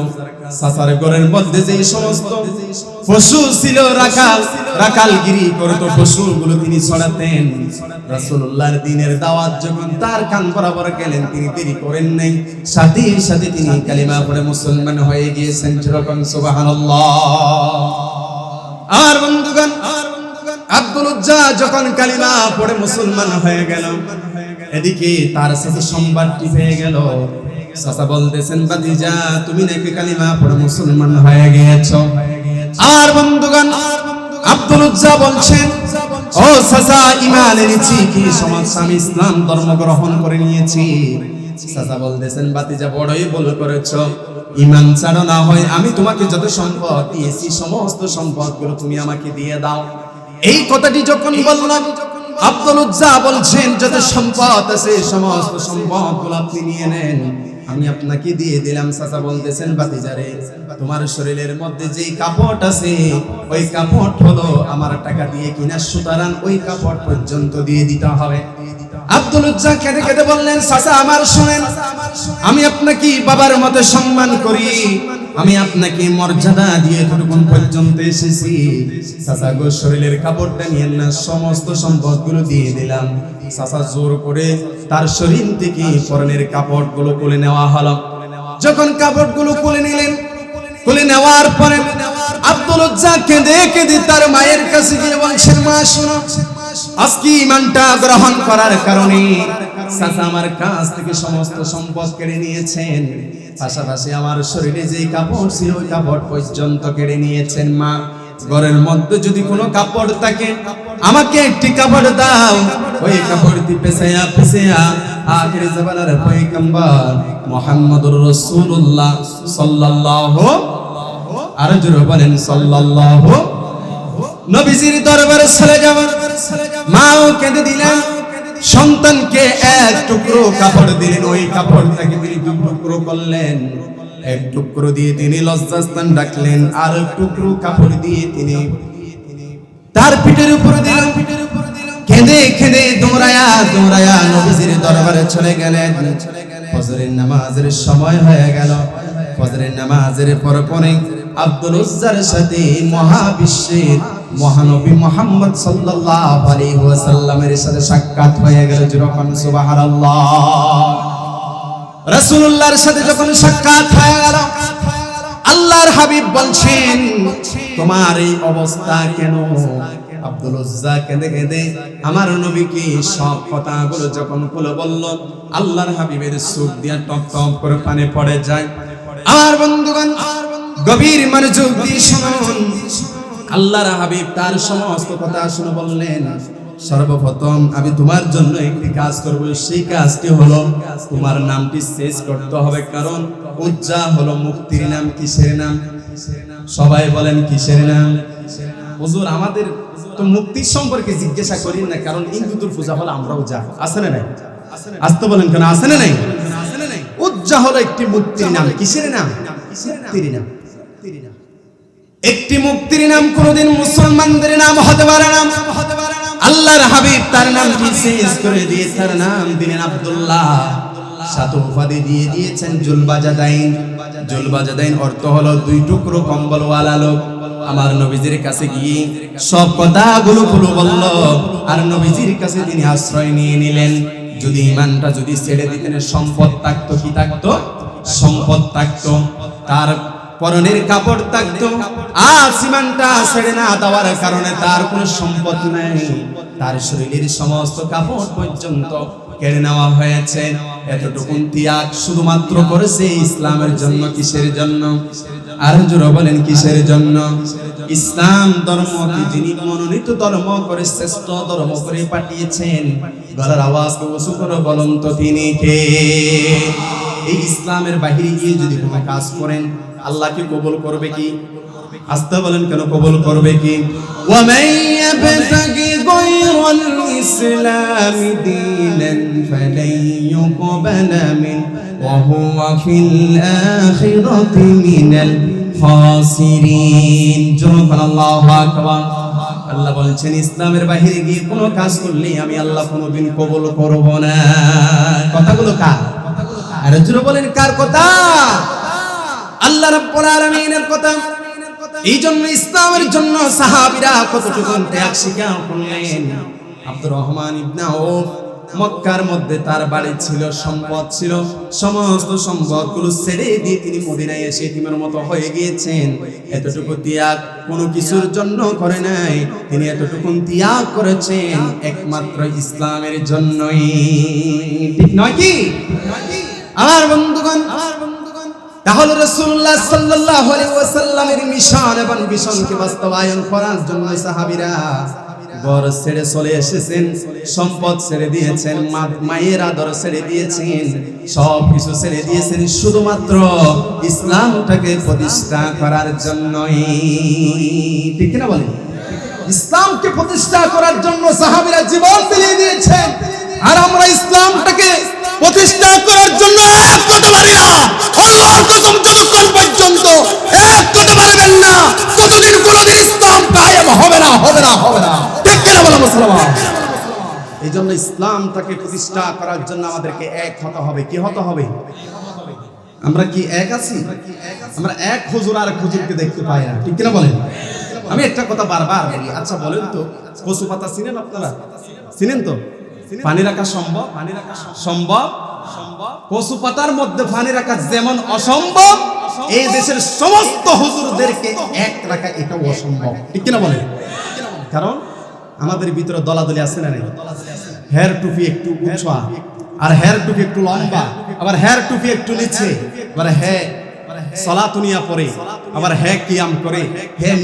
চাচার ঘরের মধ্যে যে সমস্ত পশু ছিল রাখালগিরি করত, পশুগুলো তিনি ছড়াতেন। রাসূলুল্লাহর দ্বীনের দাওয়াত যখন তার কান বরাবর গেলেন, তিনি দেরি করেন নাই, সাথে সাথে তিনি কালিমা পড়ে মুসলমান হয়ে গিয়েছেন। যেরকম সুবহানাল্লাহ। আর বন্ধুগণ, আব্দুল উজ্জা যখন কালিমা পড়ে মুসলমান হয়ে গেল, এদিকে তার সাথে সংবাদটি পেয়ে গেল। চাচা বলতেছেন, ভাতিজা তুমি নাকি কালিমা পড়ে মুসলমান হয়ে গিয়েছো। আর বন্ধুগণ, আব্দুল উজ্জা বলছেন, ও চাচা ঈমান এনেছি, কি সমস্যা? আমি ইসলাম ধর্ম গ্রহণ করে নিয়েছি। চাচা বলতেছেন, ভাতিজা বড়ই ভুল করেছো, ঈমান ছাড়ো, না হয় আমি তোমাকে যত সম্পদ দিয়েছি সমস্ত সম্পদগুলো তুমি আমাকে দিয়ে দাও। এই কথাটি যখন বললাম, আব্দুল উজ্জা বলছেন, যত সম্পদ আছে সমস্ত সম্পদগুলো আপনি নিয়ে নেন, আমি আপনাকে দিয়ে দিলাম। চাচা বলতেছেন, ভাতিজারে তোমার শরীরের মধ্যে যেই কাপড় আছে ওই কাপড় হলো আমার টাকা দিয়ে কিনা, সুতরাং ওই কাপড় পর্যন্ত দিয়ে দিতে হবে। আব্দুল উজ্জা কেঁদে কেঁদে বললেন, চাচা আমার শুনেন, আমি আপনাকে বাবার মতো সম্মান করি, আমি আপনাকে মর্যাদা দিয়ে এতটুকুন পর্যন্ত এসেছি। চাচা গো, শরীরের কাপড়টা নিয়ে না, সমস্ত সম্পদগুলো দিয়ে দিলাম। চাচা জোর করে তার শরীর থেকে পরনের কাপড়গুলো খুলে নেওয়া হলো। যখন কাপড়গুলো খুলে নিলেন, খুলে নেওয়ার পরে আব্দুল উজ্জা কেঁদে কেঁদে তার মায়ের কাছে গিয়ে বলছেন, মা শোনো, আজকে ঈমানটা গ্রহণ করার কারণে চাচা আমার কাছ থেকে সমস্ত সম্পদ কেড়ে নিয়েছেন, পাশাপাশি আমার শরীরে যে কাপড় ছিল ওই কাপড় পর্যন্ত কেড়ে নিয়েছেন। মা, ঘরের মধ্যে যদি কোনো কাপড় থাকে আমাকে একটি কাপড় দাও, ওই কাপড়টি পেছায়া পেছায়া আখির জামানার পয়গম্বর মুহাম্মদুর রাসূলুল্লাহ সাল্লাল্লাহু আরো জোরে বলেন সাল্লাল্লাহু নবীজির দরবারে চলে যাবেন। মাও কেঁদে দিলেন, সন্তানকে এক টুকরো কাপড় দিলেন, ওই কাপড়টাকে তিনি দুই টুকরো করলেন। এক টুকরো দিয়ে তিনি লজ্জাস্থান রাখলেন, আর এক টুকরো কাপড় দিয়ে তিনি তার পিঠের উপরে দিলেন। কেঁদে কেঁদে দৌড়ায়া দৌড়ায়া নবীজির দরবারে চলে গেলেন। ফজরের নামাজের সময় হয়ে গেল। ফজরের নামাজের পরে আব্দুল উজ্জার সাথে মহাবিশ্বের মহানবী মুহাম্মদ সাল্লাল্লাহু আলাইহি ওয়াসাল্লামের সাথে সাক্ষাৎ হয়ে গেল। যেরকম সুবহানাল্লাহ। রাসূলুল্লাহর সাথে যখন সাক্ষাৎ হয়ে গেল, আল্লাহর হাবিব বলছেন, তোমার এই অবস্থা কেন? আব্দুল উজ্জা কেঁদে কেঁদে আমার নবীকে সব কথাগুলো যখন খুলে বলল, আল্লাহর হাবিবের চোখ দিয়া টপ টপ করে পানি পড়ে যায়। আর বন্ধুগণ, গভীর মনোযোগ দিয়ে শুনুন। আল্লাহর হাবিব তার সমস্ত কথা শুনে বললেন, সর্বপ্রথম আমি তোমার জন্য একটি কাজ করব, সেই কাজটি হলো তোমার নামটি চেঞ্জ করতে হবে, কারণ উজ্জা হলো মুক্তির নাম। কিসের নাম? সবাই বলেন কিসের নাম? হুজুর আমাদের তো মুক্তির সম্পর্কে জিজ্ঞাসা করি না, কারণ হিন্দুদের পূজা হলো আমরাও যা, আছে না নাই? আসতে বলেন কেন, আছে না নাই? লজ্জা হলো একটি মুক্তির নাম। কিসের নাম? মুক্তির নাম। একটি মুক্তির নাম কোনদিন মুসলমানদের নাম হতে পারে না। আল্লাহর হাবিব তার নামটি চেঞ্জ করে দিয়ে তার নাম দিলেন আব্দুল্লাহ, সাথে উপাধি দিয়ে দিয়েছেন জুলবাজাদাইন। জুলবাজাদাইন অর্থ হলো দুই টুকরো কম্বলওয়ালা লোক। আমার নবীজির কাছে গিয়ে সব কথাগুলো খুলে বলল, আর নবীজির কাছে তিনি আশ্রয় নিয়ে নিলেন। যদি ইমানটা যদি ছেড়ে দিতেন, সম্পদ থাকতো, কি থাকতো? সম্পদ থাকতো, তার পরনের কাপড় থাকতো। আর ইমানটা ছেড়ে না দেওয়ার কারণে তার কোনো সম্পদ নাই, তার শরীরের সমস্ত কাপড় পর্যন্ত কেড়ে নেওয়া হয়েছে। এতটুকুন ত্যাগ শুধুমাত্র করেছে ইসলামের জন্য। কিসের জন্য? আর জোরে বলেন কিসের জন্য? ইসলাম ধর্মকে যিনি মনোনীত ধর্ম করে, শ্রেষ্ঠ ধর্ম করে পাঠিয়েছেন, গলার আওয়াজকে উঁচু করে বলুন তো তিনি কে? এই ইসলামের বাহিরে গিয়ে যদি কোনো কাজ করেন, আল্লাহ কি কবুল করবে কি? আস্তে বলেন, কেন কবুল করবে কি? وَمَن يَبْتَغِ غَيْرَ الْإِسْلَامِ دِينًا فَلَن يُقْبَلَ مِنْهُ وَهُوَ فِي الْآخِرَةِ مِنَ الْخَاسِرِينَ। জোরে আল্লাহু আকবার। আল্লাহ বলছেন ইসলামের বাহিরে গিয়ে কোনো কাজ করলে আমি আল্লাহ কোনোদিন কবুল করব না। কথাগুলো কার? আর জোরে বলেন কার কথা? আল্লাহ রাব্বুল আলামিনের কথা। এই জন্য ইসলামের জন্য সাহাবীরা কতটুকু ত্যাগ স্বীকার করলেন। আব্দুর রহমান ইবনে আউফ মক্কার মধ্যে তার বাড়ি ছিল, সম্পদ ছিল, সমস্ত সম্পদগুলো ছেড়ে দিয়ে তিনি মদিনায় এসে এতিমের মতো হয়ে গিয়েছেন। এতটুকু ত্যাগ কোনো কিছুর জন্য করে নাই, তিনি এতটুকু ত্যাগ করেছেন একমাত্র ইসলামের জন্যই। ঠিক নয় কি? আমার বন্ধুগণ, তাহলে রাসূলুল্লাহ সাল্লাল্লাহু আলাইহি ওয়াসাল্লামের মিশন এবং মিশনকে বাস্তবায়ন করার জন্য সাহাবীরা ঘর ছেড়ে চলে এসেছেন, সম্পদ ছেড়ে দিয়েছেন, মায়ের আদর ছেড়ে দিয়েছেন, সব কিছু ছেড়ে দিয়েছেন শুধুমাত্র ইসলামটাকে প্রতিষ্ঠা করার জন্যই। ঠিক না বলেন? ইসলামকে প্রতিষ্ঠা করার জন্য সাহাবীরা জীবন বিলিয়ে দিয়েছেন। আর আমরা ইসলামটাকে প্রতিষ্ঠা করার জন্য এক করতে পারি না। আল্লাহর কসম, যতক্ষণ পর্যন্ত এক করতে পারবেন না, ততদিন কোনদিন ইসলাম কায়েম হবে না, হবে না, হবে না। ঠিক কিনা বলেন মুসলমান? এই জন্য ইসলামটাকে প্রতিষ্ঠা করার জন্য আমাদেরকে এক হতে হবে। কি হতে হবে? আমরা কি এক আছি? আমরা এক হুজুর আর এক হুজুরকে দেখতে পাই না। ঠিক কিনা বলেন? আমি একটা কথা বারবার বলি, আচ্ছা বলেন তো, কচু পাতা চিনেন আপনারা? চিনেন তো? পানি রাখা সম্ভব? সম্ভব। কচু পাতার মধ্যে পানি রাখা যেমন অসম্ভব, এই দেশের সমস্ত হুজুরদেরকে এক রাখা এটাও অসম্ভব। ঠিক কিনা বলেন? কারণ আমাদের ভিতরে দলাদলি আছে না? নেই? হেয়ার টুপি একটু উঁচা, আর হেয়ার টুপি একটু লম্বা, আবার হেয়ার টুপি একটু নিচে, আবার সালাতুনিয়া পড়ে, আবার কিয়াম করে,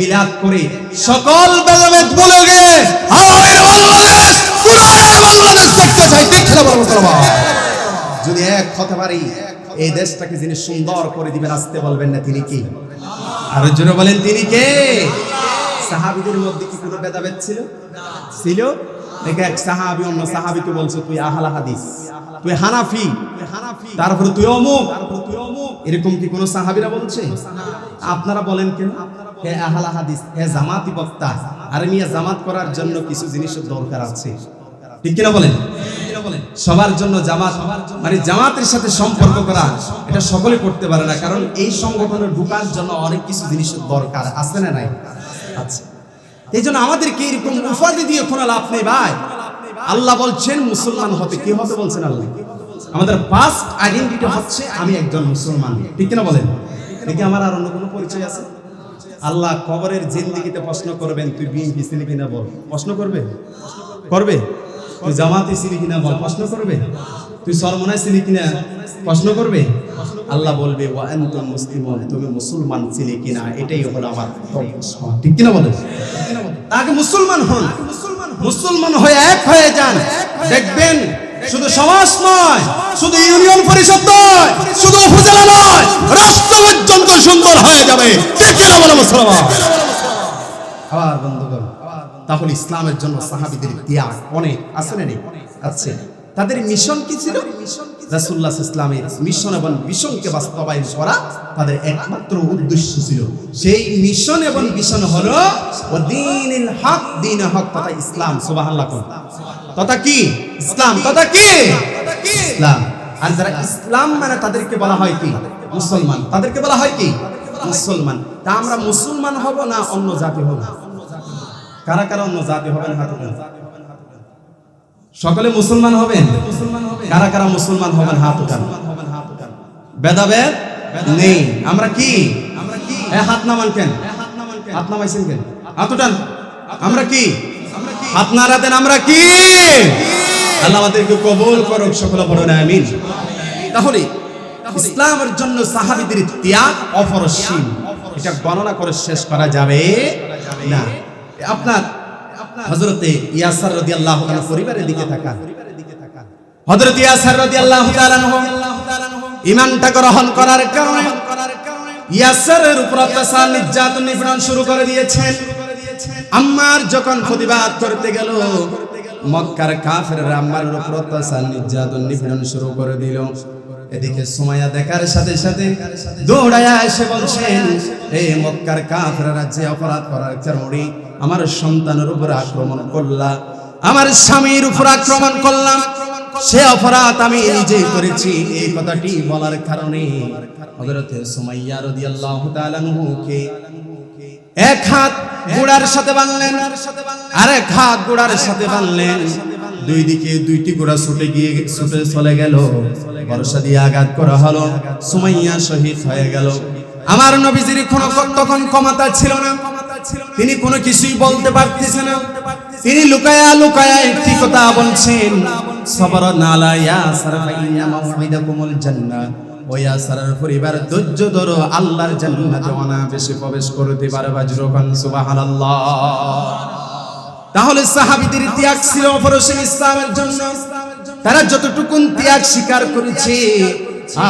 মিলাদ করে, সকল ভেদাভেদ ভুলে গিয়ে আমাদের বাংলাদেশ, কুরআনের বাংলাদেশ দেখতে চাই। ঠিক না বলবো? যদি এক হতে পারি, এই দেশটাকে যিনি সুন্দর করে দিবেন, আসতে বলবেন না তিনি কি? আর জোরে বলেন তিনি কে? সাহাবীদের মধ্যে কি কোনো ভেদাভেদ ছিল? ছিল? দেখে এক সাহাবী অন্য সাহাবীকে বলছে, তুই আহলে হাদিস, তুই হানাফি, তারপরে তুই অমুক, এরকম কি কোনো সাহাবীরা বলছে? আপনারা বলেন কেন? হে আহলে হাদিস, হে জামাতি বক্তা। আর মিয়া জামাত করার জন্য কিছু জিনিসের দরকার আছে। ঠিক কিনা বলেন? সবার জন্য জামাত, মানে জামাতের সাথে সম্পর্ক করা, এটা সকলে করতে পারে না, কারণ এই সংগঠনে ঢোকার জন্য অনেক কিছু জিনিসের দরকার আছে না নাই? আচ্ছা, এই জন্য আমাদেরকে এরকম উপাধি দিয়ে কোনো লাভ নেই ভাই। আল্লাহ বলছেন মুসলমান হতে, কি হতে বলছেন আল্লাহ? আমাদের ফার্স্ট আইডেন্টিটি হচ্ছে আমি একজন মুসলমান। ঠিক কিনা বলেন? দেখি আমার আর অন্য কোনো পরিচয় আছে? আল্লাহ কবরের জিন্দেগিতে প্রশ্ন করবেন, তুই বিএনপি ছিলি কিনা বল, প্রশ্ন করবে? করবে? তুই জামাতি ছিলি কিনা বল, প্রশ্ন করবে? তুই সরমনায় ছিলি কিনা প্রশ্ন করবে? আল্লাহ বলবে ওয়া আনতুম মুসলিমুন, তুমি মুসলমান ছিলে কিনা, এটাই হলো আমার প্রশ্ন। ঠিক কিনা বলেন? তাকে মুসলমান হন, মুসলমান হয়ে এক হয়ে যান, দেখবেন শুধু সমাজ নয়, শুধু ইউনিয়ন পরিষদ নয়, শুধু উপজেলা নয়, রাষ্ট্র পর্যন্ত সুন্দর হয়ে যাবে। ঠিক কিনা বলে মুসলমান? আবার বন্ধুগণ, তাহলে ইসলামের জন্য সাহাবীদের ত্যাগ অনেক আছে না? নেই? আছে। তাদের মিশন কি ছিল? রাসূলুল্লাহ ইসলামের মিশন এবং ভিশনকে বাস্তবায়ন করা তাদের একমাত্র উদ্দেশ্য ছিল। সেই মিশন এবং ভিশন হলো ওয়াদিনুল হক, দ্বীন হক তথা ইসলাম। সুবহানাল্লাহ। তথা কি? ইসলাম। তথা কি? ইসলাম। আর যারা ইসলাম মানে তাদেরকে বলা হয় কি? মুসলমান। তাদেরকে বলা হয় কি? মুসলমান। তা আমরা মুসলমান হব না অন্য জাতি হব? কারা কারা অন্য জাতি হবেন হাত উঠান। সকলে মুসলমান হবেন? কারা কারা মুসলমান হবেন হাত উঠান। ভেদাভেদ নেই। আমরা কি? হাত নামান কেন? হাত নামাইছেন কেন? হাত উঠান। আমরা কি? হাত নাড়া দেন। আমরা কি? আল্লাহ আমাদেরকে কবুল করুক, সকলে পড়ুন আমিন। তাহলে ইসলামের জন্য সাহাবীদের ত্যাগ অপরিসীম, এটা গণনা করে শেষ করা যাবে না। আপনার হযরতে ইয়াসার রাদিয়াল্লাহু তাআলা পরিবারের দিকে তাকান। হযরত ইয়াসার রাদিয়াল্লাহু তাআলা ঈমানটা গ্রহণ করার কারণে ইয়াসারের উপর অত্যাচার, নির্যাতন, নিপীড়ন শুরু করে দিয়েছেন। আম্মার যখন প্রতিবাদ করতে গেল, মক্কার কাফেররা আম্মারের উপর অত্যাচার, নির্যাতন, নিপীড়ন শুরু করে দিল। এদিকে সুমাইয়া দেখার সাথে সাথে দৌড়ায়া এসে বলছেন, এই মক্কার কাফেররা যে অপরাধ করার কারণে আমার সন্তানের উপর আক্রমণ করলা, আমার স্বামীর উপর আক্রমণ করলাম, সে অপরাধ আমি নিজেই করেছি। এই কথাটি বলার কারণে হযরত সুমাইয়া রাদিয়াল্লাহু তাআলা আনহুকে এক হাত ঘোড়ার সাথে বাঁধলেন, আর এক হাত ঘোড়ার সাথে বাঁধলেন। দুই দিকে দুইটি ঘোড়া ছুটে চলে গেল। বর্ষা দিয়ে আঘাত করা হলো, সুমাইয়া শহীদ হয়ে গেল। আমার নবীজির তখন ক্ষমতা ছিল না, তিনি কোনো কিছুই বলতে পারতেছেন না। তিনি লুকায়া লুকায়া একটি কথা বলছেন, সবরন আলা ইয়াসার ফাইন্না মাউইদাকুমুল জান্নাহ। ও ইয়াসারের পরিবার ধৈর্য ধরো, আল্লাহর জান্নাতে অনায়াসে প্রবেশ করতে পারবা। যুবক সুবহানাল্লাহ। তাহলে সাহাবীদের ত্যাগ ছিল অপরিসীম ইসলামের জন্য। তারা যতটুকুন ত্যাগ স্বীকার করেছে,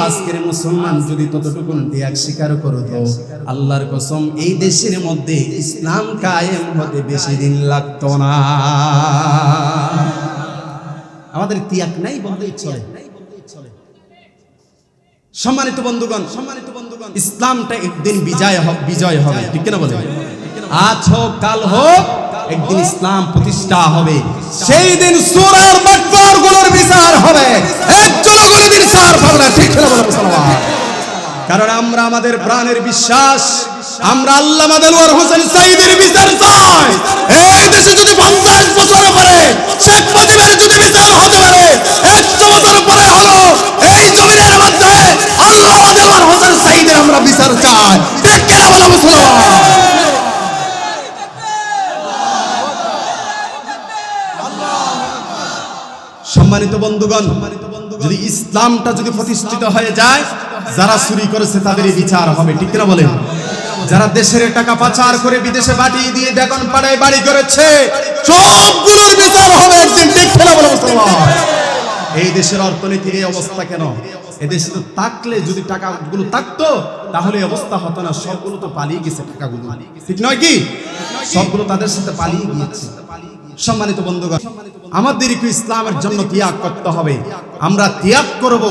আজকের মুসলমান যদি ততটুকুন ত্যাগ স্বীকার করতো, আল্লাহর কসম এই দেশের মধ্যে ইসলাম কায়েম হতে বেশি দিন লাগতো না। আমাদের ত্যাগ নাই বললেই চলে। সম্মানিত বন্ধুগণ, ইসলামটা একদিন বিজয় হবে, ঠিক কিনা বলেন? আজ হোক কাল হোক, একদিন ইসলাম প্রতিষ্ঠা হবে। সেই দিন সূরার বাটপারগুলোর বিচার হবে, একজনও কোনোদিন ছাড় পাবে না, ঠিক কিনা বলেন মুসলমান? কারণ আমরা আমাদের প্রাণের বিশ্বাস, আমরা আল্লামা দেলোয়ার হোসেন সাঈদীর বিচার চাই। এই দেশে যদি 50 বছর পরে শেখ মুজিবের যদি বিচার হতে পারে, 100 বছর পরে হলো এই জমিনের মধ্যে আল্লামা দেলোয়ার হোসেন সাঈদীর আমরা বিচার চাই, ঠিক কিনা বলেন মুসলমান? সম্মানিত বন্ধুগণ, যদি ইসলামটা যদি প্রতিষ্ঠিত হয়ে যায়, যারা চুরি করেছে তাদের বিচার হবে, ঠিক কিনা বলেন? যারা দেশের টাকা পাচার করে বিদেশে পাঠিয়ে দিয়ে বেগম পাড়ায় বাড়ি করেছে, সবগুলোর বিচার হবে একদিন, ঠিক কিনা বলেন মুসলমান? এই দেশের অর্থনীতির এই অবস্থা কেন? এদেশে তো থাকলে যদি টাকাগুলো থাকতো তাহলে অবস্থা হতো না। সবগুলো তো পালিয়ে গেছে টাকাগুলো, ঠিক নয় কি? সবগুলো তাদের সাথে পালিয়ে গিয়েছে। সম্মানিত বন্ধুগণ, আমাদেরকে ইসলামের জন্য ত্যাগ করতে হবে। আমরা ত্যাগ করব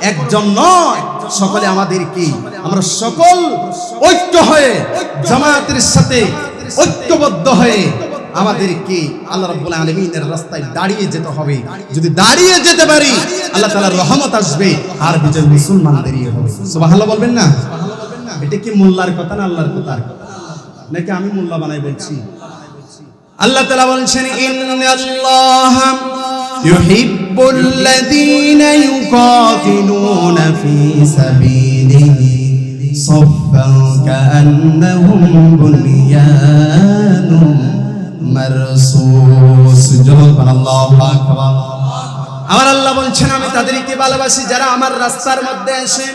একজন নয়, সকলে আমাদেরকে, আমরা সকল ঐক্য হয়ে জামায়াতের সাথে ঐক্যবদ্ধ হয়ে আমাদেরকে আল্লাহ রাব্বুল আলামিনের রাস্তায় দাঁড়িয়ে যেতে হবে। যদি দাঁড়িয়ে যেতে পারি, আল্লাহ তাআলার রহমত আসবে, আর বিজয় মুসলমানদেরই হবে। সুবহানাল্লাহ বলবেন না? এটা কি মোল্লার কথা না আল্লাহর কথা, নাকি আমি মোল্লা বানাই বলছি? আল্লাহ তাআলা বলছেন, ইন্নাল্লাহা ইউহিব্বুল্লাযীনা ইউকাতিলুনা ফী সাবিলিহি সাফফান কাআন্নাহুম বুনয়ানুম মারসুস। সুবহানাল্লাহু আকবার। আমার আল্লাহ বলছেন, আমি তাদেরকে ভালোবাসি যারা আমার রাস্তার মধ্যে এসে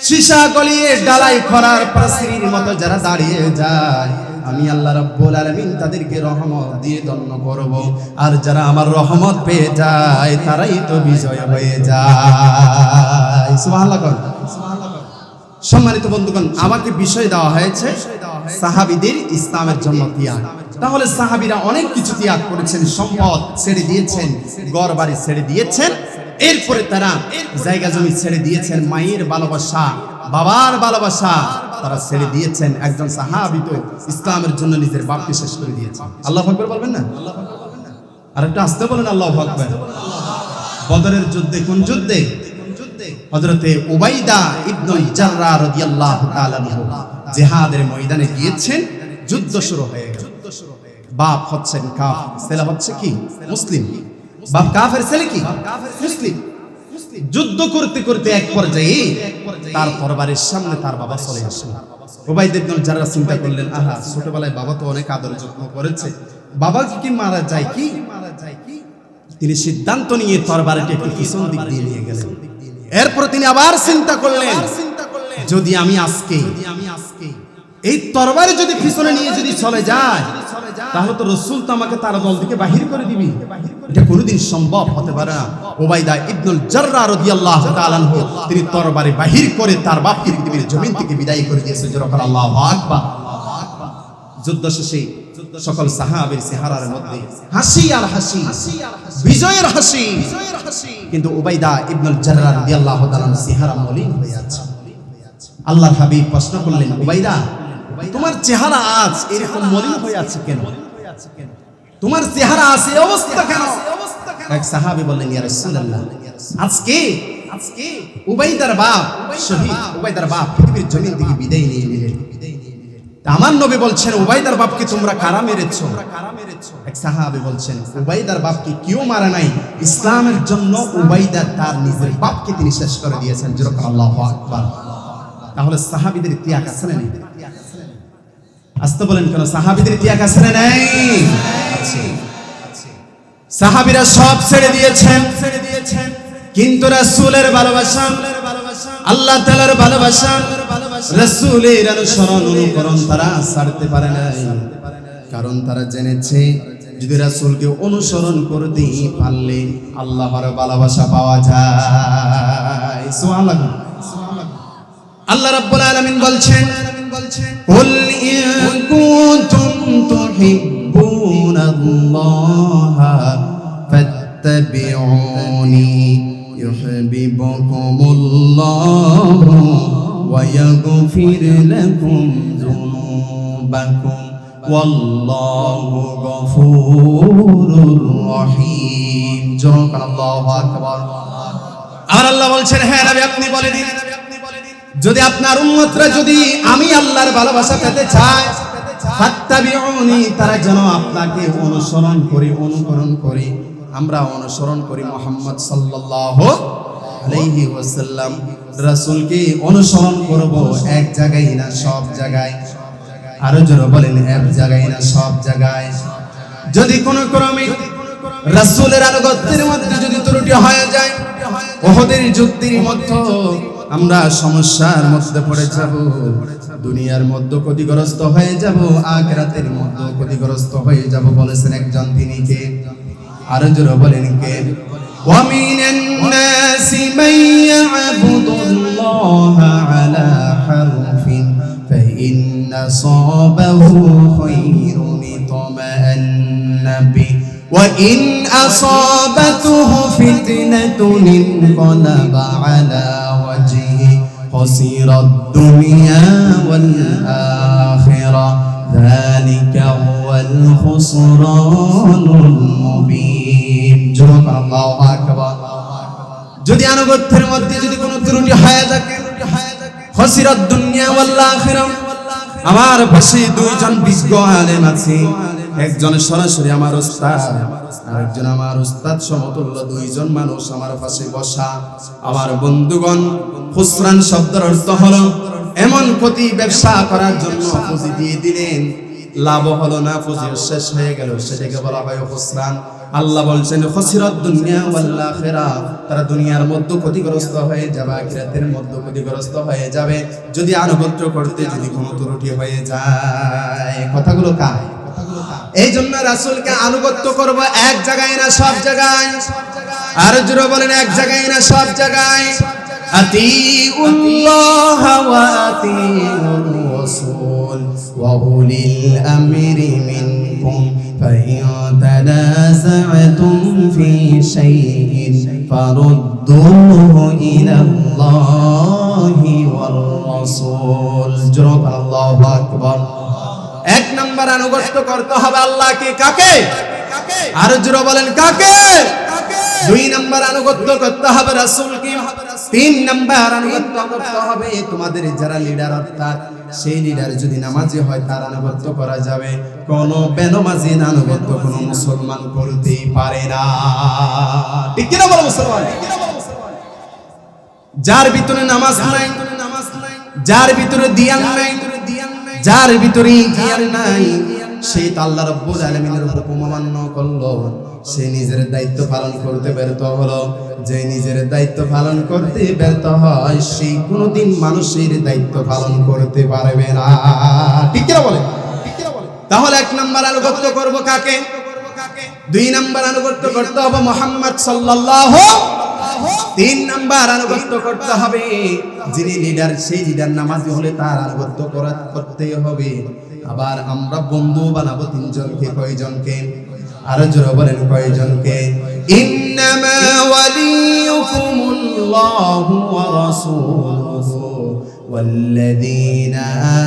সীসা গলিয়ে ডালাই খরার প্রাচীরের মতো যারা দাঁড়িয়ে যায়, আমি আল্লাহ রাব্বুল আলামিন তাদেরকে রহমত দিয়ে ধন্য করব। আর যারা আমার রহমত পেয়ে যায় তারাই তো বিজয় হয়ে যায়। সুবহানাল্লাহ। সম্মানিত বন্ধুগণ, আমাকে বিষয় দেওয়া হয়েছে সাহাবীদের ইসলামের জন্য ত্যাগ। তাহলে সাহাবীরা অনেক কিছু ত্যাগ করেছেন, সম্পদ ছেড়ে দিয়েছেন, ঘর বাড়ি ছেড়ে দিয়েছেন। এরপরে তারা জায়গা জমি ছেড়ে দিয়েছেন, মায়ের ভালোবাসা, বাবার ভালোবাসা তারা ছেড়ে দিয়েছেন। একজন সাহাবী তো ইসলামের জন্য নিজের বাপকে শেষ করে দিয়েছেন। আল্লাহু আকবার বলবেন না? আর একটা আসতে বলেন আল্লাহু আকবার। বদরের যুদ্ধে, কোন যুদ্ধে? হযরতে উবাইদা ইবনুল জাররাহ রাদিয়াল্লাহু তাআলা আনহু জিহাদের ময়দানে গিয়েছেন, যুদ্ধ শুরু হয়ে গেল। বাপ হচ্ছেন কাফের, ছেলে হচ্ছে কি? মুসলিম। বাপ কাফের, ছেলে কি? মুসলিম। যুদ্ধ করতে করতে এক পর্যায়ে তার তরবারির সামনে তার বাবা চলে আসলেন। উবাইদা ইবনুল জাররাহ চিন্তা করলেন, আহা, ছোটবেলায় বাবা তো অনেক আদর যত্ন করেছে, বাবা কি মারা যায় কি? তিনি সিদ্ধান্ত নিয়ে তরবারিটি একটু পিছন দিক দিয়ে নিয়ে গেলেন। এরপর তিনি আবার চিন্তা করলেন, যদি আমি আজকে এই তরবারি যদি পিছনে নিয়ে যদি চলে যায়, তাহলে তো রাসূল তো আমাকে তার দল থেকে বাহির করে দিবি, এটা কোনোদিন সম্ভব হতে পারে না। উবাইদা ইবনুল জাররাহ রাদিয়াল্লাহু তাআলা আনহু তিনি তরবারি বাহির করে তার বাপকে পৃথিবীর জমিন থেকে বিদায় করে দিয়েছেন। যখন আল্লাহু আকবার। যুদ্ধ শেষে সকল সাহাবীর চেহারার মধ্যে হাসি আর হাসি, বিজয়ের হাসি। কিন্তু উবাইদা ইবনুল জাররাহ রাদিয়াল্লাহু তাআলা চেহারা মলিন হয়ে আছে। আল্লাহর হাবিব প্রশ্ন করলেন, উবাইদা, তোমার চেহারা আজ এরকম মলিন হয়ে আছে কেন? তোমার চেহারা আছে অবস্থা কেন? এক সাহাবী বললেন, ইয়া রাসূলুল্লাহ, আজকে উবাইদার বাপ শহীদ, উবাইদার বাপ পৃথিবীর জমিন থেকে বিদায় নিয়ে নিলেন। আমার নবী বলছেন, উবাইদার বাপকে তোমরা কারা মেরেছো? এক সাহাবী বলছেন, উবাইদার বাপকে কেউ মারা নাই, ইসলামের জন্য উবাইদা তার নিজের বাপকে তিনি শেষ করে দিয়েছেন। যেরকম আল্লাহু আকবার। তাহলে সাহাবীদের ত্যাগ আছে না নেই? আসতে বলেন কেন? সাহাবীদের ত্যাগ আছে না নাই? সাহাবীরা সব ছেড়ে দিয়েছেন, কিন্তু রাসূলের ভালোবাসা, আল্লাহ তাআলার ভালোবাসা, রাসূলের অনুসরণ অনুকরণ তারা ছাড়তে পারে নাই। কারণ তারা জেনেছে, যদি রাসূলকে অনুসরণ করতে পারলে আল্লাহর ভালোবাসা পাওয়া যায়। সুবহানাল্লাহ। আল্লাহ রাব্বুল আলামিন বলছেন, কুল ইন কুনতুম তুহিব্বুনাল্লাহা ফাত্তাবিউনি ইউহিব্বুকুমুল্লাহু ওয়া ইয়াগফির লাকুম যুনুবাকুম ওয়াল্লাহু গফুরুর রহিম। আল্লাহু আকবার। আর আল্লাহ বলছেন, হ্যাঁ নবী, আপনি বলে দিন, যদি আপনার উম্মতরা যদি আমি আল্লাহর ভালোবাসা পেতে চায়, ফাত্তাবিউনি, তারা যেন আপনাকে অনুসরণ করে, অনুকরণ করে। আমরা অনুসরণ করি মুহাম্মদ সাল্লাল্লাহু আলাইহি ওয়াসাল্লাম। রাসূলকে অনুসরণ করব এক জায়গায় না সব জায়গায়। আরো জোরে বলেন, এক জায়গায় না সব জায়গায়। যদি কোনো ক্রমে রাসূলের আনুগত্যের মধ্যে যদি ত্রুটি হয়ে যায়, উহুদের যুদ্ধের মধ্যে আমরা সমস্যার মধ্যে পড়ে যাব, দুনিয়ার মধ্যে ক্ষতিগ্রস্ত হয়ে যাব, আখিরাতের মধ্যে ক্ষতিগ্রস্ত হয়ে যাব। বলেছেন একজন, তিনি কে? আরো জোরে বলেন, কে? ওয়া মিনান নাসি মান ইয়াবুদুল্লাহা আলা হারফিন ফাইন আসাবাহু খায়রুন ইতমাআন্না বি ওয়া ইন আসাবাতুহু ফিতনাতুন ইনকালাবা আলা ওয়াজহি খাসিরাদ দুনিয়া ওয়াল আখিরা যালিকা হুয়াল খুসরানুল মুবিন। আল্লাহু আকবার। যদি আনুগত্যের মধ্যে যদি কোনো ত্রুটি হয়ে থাকে, খাসিরাদ দুনিয়া ওয়াল আখিরা। আমার পাশে দুইজন বিজ্ঞ আলেম আছে, একজন সরাসরি আমার উস্তাদ, আরেকজন আমার উস্তাদ সমতুল্য। দুইজন মানুষ আমার পাশে বসা। আমার বন্ধুগণ, খুসরান শব্দের অর্থ হলো এমন ক্ষতি, ব্যবসা করার জন্য পুঁজি দিয়ে দিলেন, লাভ হলো না, পুঁজি শেষ হয়ে গেল, সেটাকে বলা হয় খুসরান। আল্লাহ বলছেন, খাসিরাদ দুনিয়া ওয়াল আখিরা, তারা দুনিয়ার মধ্যে ক্ষতিগ্রস্ত হয়ে যাবে, আখিরাতের মধ্যে ক্ষতিগ্রস্ত হয়ে যাবে যদি আনুগত্য করতে যদি কোনো ত্রুটি হয়ে যায়। কথাগুলো কার? এই জন্য রাসূলকে আনুগত্য করব এক জায়গায় না সব জায়গায়। আর জোরে বলেন, এক জায়গায় না সব জায়গায়। আতিউল্লাহ ওয়া আতিউর الرسول وأولي الأمر منكم فإن تنازعتم في شيء فردوه إلى الله والرسول جرب الله أكبر এক নম্বর আনুগত্য করতে হবে আল্লাহকে কাকে আর জোরে বলেন কাকে দুই নম্বর আনুগত্য করতে হবে রাসূলকে তিন নম্বর আনুগত্য করতে হবে তোমাদের যারা লিডার অর্থাৎ সেই লিডার যদি নামাজি হয় তার আনুগত্য করা যাবে কোন বেনামাজি আনুগত্য কোন মুসলমান করতে পারে না ঠিক কি না বলো মুসলমান যার ভিতরে নামাজ নাই যার ভিতরে দিয়ান নাই যার ভিতরে জ্ঞান নাই সে তো আল্লাহ রাব্বুল আলামিনের হুকুম অমান্য করলো সে নিজের দায়িত্ব পালন করতে ব্যর্থ হলো যে নিজের দায়িত্ব পালন করতে ব্যর্থ হয় সে কোনোদিন মানুষের দায়িত্ব পালন করতে পারবে না ঠিক কি না বলে তাহলে এক নাম্বার আনুগত্য করব কাকে দুই নাম্বার আনুগত্য করতে হবে মুহাম্মদ সাল্লাল্লাহু তিন নাম্বার আনুগত্য করতে হবে যিনি লিডার সেই লিডার নামাজি হলে তার আনুগত্য করতে হবে আবার আমরা বন্ধু বানাবো তিনজনকে কয়জনকে আরো জোরে বলেন কয়জনকে ইন্নামা ওয়ালিয়ুকুমুল্লাহু ওয়া রাসূলুহু والذين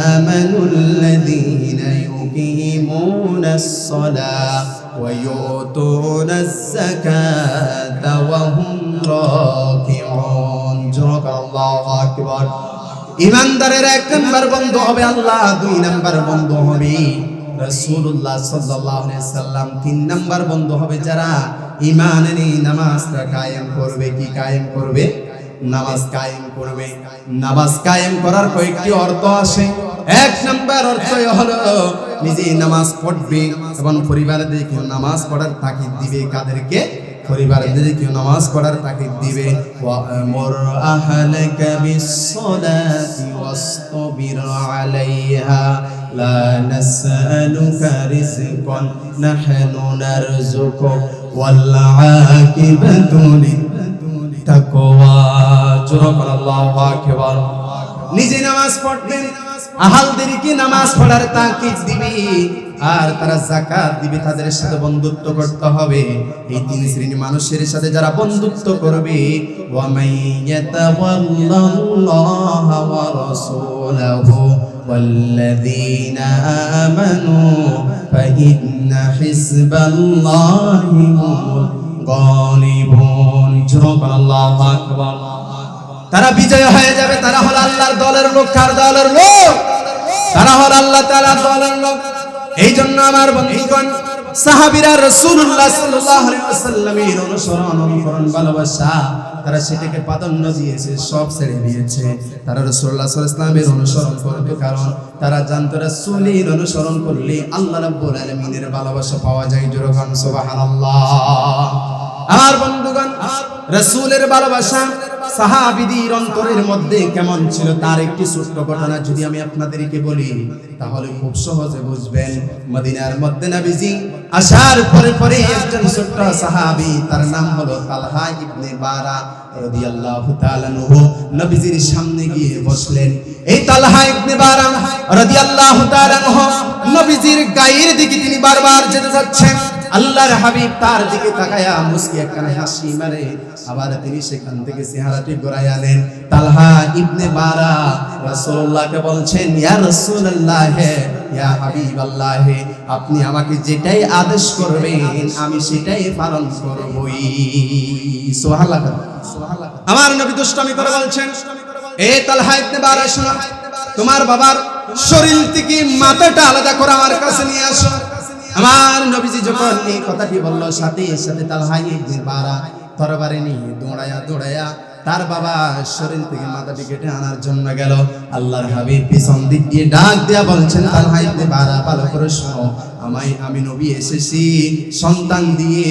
آمنوا الذين يقيمون الصلاة ويؤتون الزكاة وهم راكعون جزاك الله أكبر ইমানদারের এক নাম্বার বন্ধু হবে আল্লাহ দুই নাম্বার বন্ধু হবে রাসূলুল্লাহ সাল্লাল্লাহু আলাইহি সাল্লাম তিন নাম্বার বন্ধু হবে যারা ঈমানের নামাজটা কায়েম করবে কি কায়েম করবে নামাজ কায়েম করবে নামাজ কায়েম করার কয়েকটি অর্থ আছে এক নাম্বার অর্থ হলো নিজে নামাজ পড়বে এবং পরিবারদেরকে নামাজ পড়ার তাকিদ দিবে কাদেরকে পরিবারদেরকে নামাজ পড়ার তাকিদ দিবে ওয়া আমর আহলাকা বিস-সালাতি ওয়াসতাবির আলাইহা লা নাসআলুকা রিজকান নাহনু নারযুকুকা ওয়াল আকিবাতু লিত-তাকওয়া আল্লাহু আকবার নিজে নামাজ পড়বেন আহলদেরকে নামাজ পড়ার তাকিদ দিবে আর তারা যাকাত দিবে তাদের সাথে বন্ধুত্ব করতে হবে এই তিন শ্রেণীর মানুষের সাথে যারা বন্ধুত্ব করবে ওয়া মাইয়াতাওয়াল্লাল্লাহা ওয়া রাসূলাহু ওয়াল্লাযীনা আমানু ফাইন্না হিজবাল্লাহি হুমুল গালিবুন আল্লাহু আকবার তারা বিজয় হয়ে যাবে তারা হলো আল্লাহর দলের লোক কার দলের লোক তারা হলো আল্লাহ তাআলার দলের লোক এইজন্য আমার বন্ধুগণ সাহাবীরা রাসূলুল্লাহ সাল্লাল্লাহু আলাইহি ওয়াসাল্লামের অনুকরণ ভালোবাসা তারা সেটাকে প্রাধান্য দিয়েছে সব ছেড়ে দিয়েছে তারা রাসূলুল্লাহ সাল্লাল্লাহু আলাইহি ওয়াসাল্লামের অনুসরণ করতে কারণ তারা জানতো রাসূলের অনুসরণ করলে আল্লাহ রাব্বুল আলামিনের ভালোবাসা পাওয়া যায় জোরে বলুন সুবহানাল্লাহ আমার বন্ধুগণ রাসূলের ভালোবাসা সাহাবীদের অন্তরের মধ্যে কেমন ছিল তার একটি ছোট্ট ঘটনা যদি আমি আপনাদেরকে বলি তাহলে খুব সহজে বুঝবেন মদিনার মধ্যে নবীজি আসার পরে পরে একজন ছোট্ট সাহাবী তার নাম হলো তালহা ইবনে বারা রাদিয়াল্লাহু তাআলা আনহু নবীজির সামনে গিয়ে বসলেন এই তালহা ইবনে বারা রাদিয়াল্লাহু তাআলা আনহু নবীজির গায়ের দিকে তিনি বারবার যেতে যাচ্ছেন আল্লাহর হাবিব তার দিকে তাকায়া মুস্কি একখানা হাসি মারে আবার তিনি সেখান থেকে চেহারাটি ঘুরায় আনেন তালহা ইবনে বারা রাসূলুল্লাহকে বলছেন ইয়া রাসূলুল্লাহ ইয়া হাবিবাল্লাহ আপনি আমাকে যেটাই আদেশ করবেন আমি সেটাই পালন করবই সুবহানাল্লাহ আমার নবী দুষ্টামি করে বলছেন এ তালহা ইবনে বারা শোনো তোমার বাবার শরীর থেকে মাথাটা আলাদা করে আমার কাছে নিয়ে আসো আমার নবীজি যখন এই কথাটি বলল সাথে সাথে তালহা ইবনে বারা তরবারি নিয়ে দৌড়ায়া তার বাবা শরীর থেকে মাথাটি কেটে আনার জন্য গেল আল্লাহর হাবিব পিছন দিক দিয়ে ডাক দেয়া বলছেন তালহা ইবনে বারা ভালো করে শোনো আমি নবী এসেছি সন্তান দিয়ে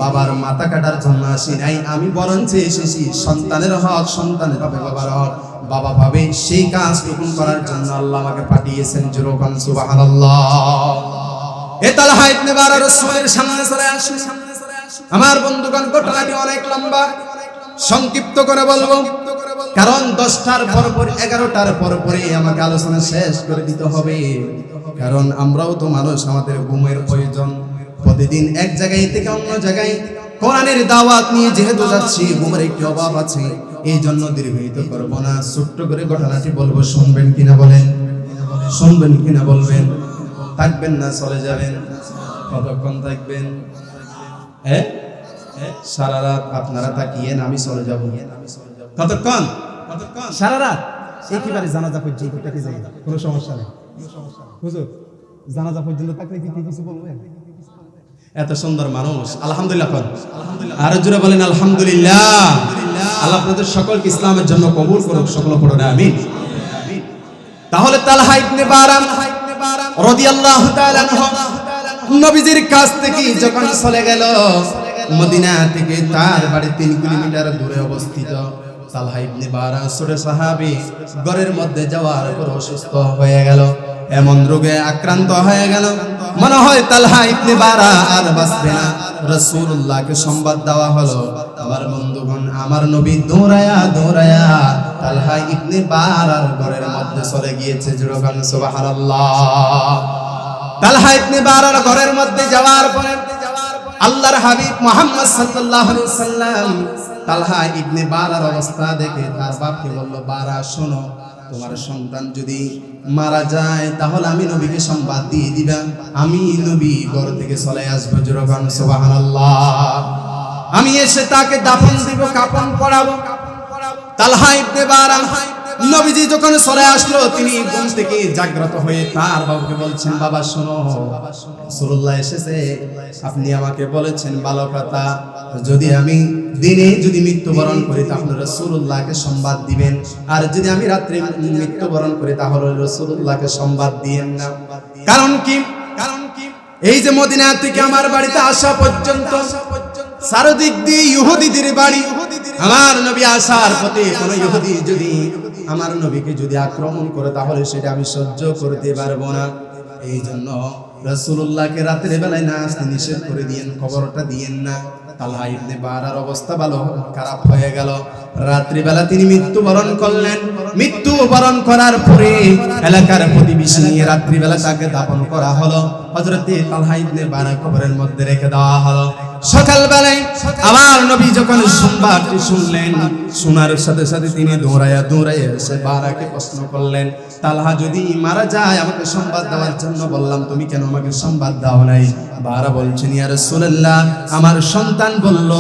বাবার মাথা কাটার জন্য আসি নাই আমি বরঞ্চ এসেছি সন্তানের হক সন্তানের হবে বাবার হক বাবা ভাবে সেই কাজটুকু করার জন্য আল্লাহ আমাকে পাঠিয়েছেন জোরে বলুন সুবহানাল্লাহ এ তালহা ইবনে বারা রাসূলের সামনে চলে আসে আমার বন্ধুগণ ঘটনাটি অনেক লম্বা সংক্ষিপ্ত করে বলবো কারণ 10টার পর 11টার পরে আমাকে আলোচনা শেষ করে দিতে হবে, কারণ আমরাও তো মানুষ, আমাদের ঘুমের প্রয়োজন। প্রতিদিন এক জায়গায় থেকে অন্য জায়গায় কোরআনের দাওয়াত নিয়ে যেহেতু যাচ্ছি, ঘুমের একটি অভাব আছে, এই জন্য দীর্ঘায়িত করব না, ছোট্ট করে ঘটনাটি বলবো। শুনবেন কিনা বলেন? শুনবেন কিনা বলবেন? থাকবেন না চলে যাবেন? কতক্ষণ থাকবেন? হ্যাঁ, সারা রাত আপনারা তাকিয়েন, আমি চলে যাব। কতক্ষণ? সারা রাত একেবারে জানাজা পর্যন্ত থেকে যাই, কোনো সমস্যা নেই। হুজুর জানাজা পর্যন্ত থাকলে কি কিছু বলবেন? এত সুন্দর মানুষ, আলহামদুলিল্লাহ। আরো জোরে বলেন আলহামদুলিল্লাহ। আল্লাহ আপনাদের সকলকে ইসলামের জন্য কবুল করুক, সকল পড়ুন আমিন। তাহলে তালহা ইবনে বারাম রাদিয়াল্লাহু তাআলা নবীজির কাছ থেকে যখন চলে গেল, মদিনা থেকে তার বাড়ি 3 কিলোমিটার দূরে অবস্থিত। তালহা ইবনে বারা ছোট সাহাবী, ঘরের মধ্যে যাওয়ার পর অসুস্থ হয়ে গেল, এমন রোগে আক্রান্ত হয়ে গেল, মনে হয় তালহা ইবনে বারা আর বাঁচবে না। রাসূলুল্লাহকে সংবাদ দেওয়া হলো, আমার বন্ধুগণ, আমার নবী দৌড়ায়া তালহা ইবনে বারার ঘরের মধ্যে চলে গিয়েছে। জোরগান সুবহানাল্লাহ। তালহা ইবনে বারার ঘরের মধ্যে যাওয়ার পরে আল্লাহর হাবিব মুহাম্মদ সাল্লাল্লাহু আলাইহি ওয়াসাল্লাম তালহা ইবনে বারার অবস্থা দেখে তার বাপকে বলল, বারা শোনো, তোমার সন্তান যদি মারা যায় তাহলে আমি নবীকে সংবাদ দিয়ে দিবা, আমি নবী ঘর থেকে চলে আসবো। জোরগান সুবহানাল্লাহ। আমি এসে তাকে দাফন দিব, কাফন পরাবো। তালহা ইবনে বারা নবীজি যখন চলে আসলো, তিনি ঘুম থেকে জাগ্রত হয়ে তার বাবাকে বলছেন, বাবা শোনো, রাসূলুল্লাহ এসেছে, আপনি আমাকে বলেছেন ভালো কথা, আমি দিনে যদি মৃত্যুবরণ করি তাহলে রাসূলুল্লাহকে সংবাদ দিবেন, আর যদি আমি রাত্রে মৃত্যুবরণ করি তাহলে রাসূলুল্লাহকে সংবাদ দিয়েন না। কারণ কি? এই যে মদিনা থেকে আমার বাড়িতে আসা পর্যন্ত চারদিক দিয়ে ইহুদিদের বাড়ি, আমার নবী আসার পথে কোন ইহুদি যদি আমার নবীকে যদি আক্রমণ করে তাহলে সেটা আমি সহ্য করতে পারবো না। এই জন্য রাসূলুল্লাহকে রাতের বেলায় না আসতে নিষেধ করে দিয়েন, খবরটা দিয়েন না। তালহা ইবনে বারার অবস্থা ভালো খারাপ হয়ে গেল। রাত্রিবেলা তিনি মৃত্যুবরণ করলেন। মৃত্যুবরণ করার পরে এলাকার প্রতিবেশী নিয়ে রাত্রিবেলা তাকে দাফন করা হলো। হযরতে তালহা ইবনে বারা কবরের মধ্যে রেখে দেওয়া হলো। সকালবেলায় আমার নবী যখন সংবাদটি শুনলেন, শোনার সাথে সাথে তিনি দৌড়াইয়া এসে বারাকে প্রশ্ন করলেন, তালহা যদি মারা যায় আমাকে সংবাদ দেওয়ার জন্য বললাম, তুমি কেন আমাকে সংবাদ দাও নাই? বারা বলছেন, ইয়া রাসূলুল্লাহ, আমার সন্তান বলল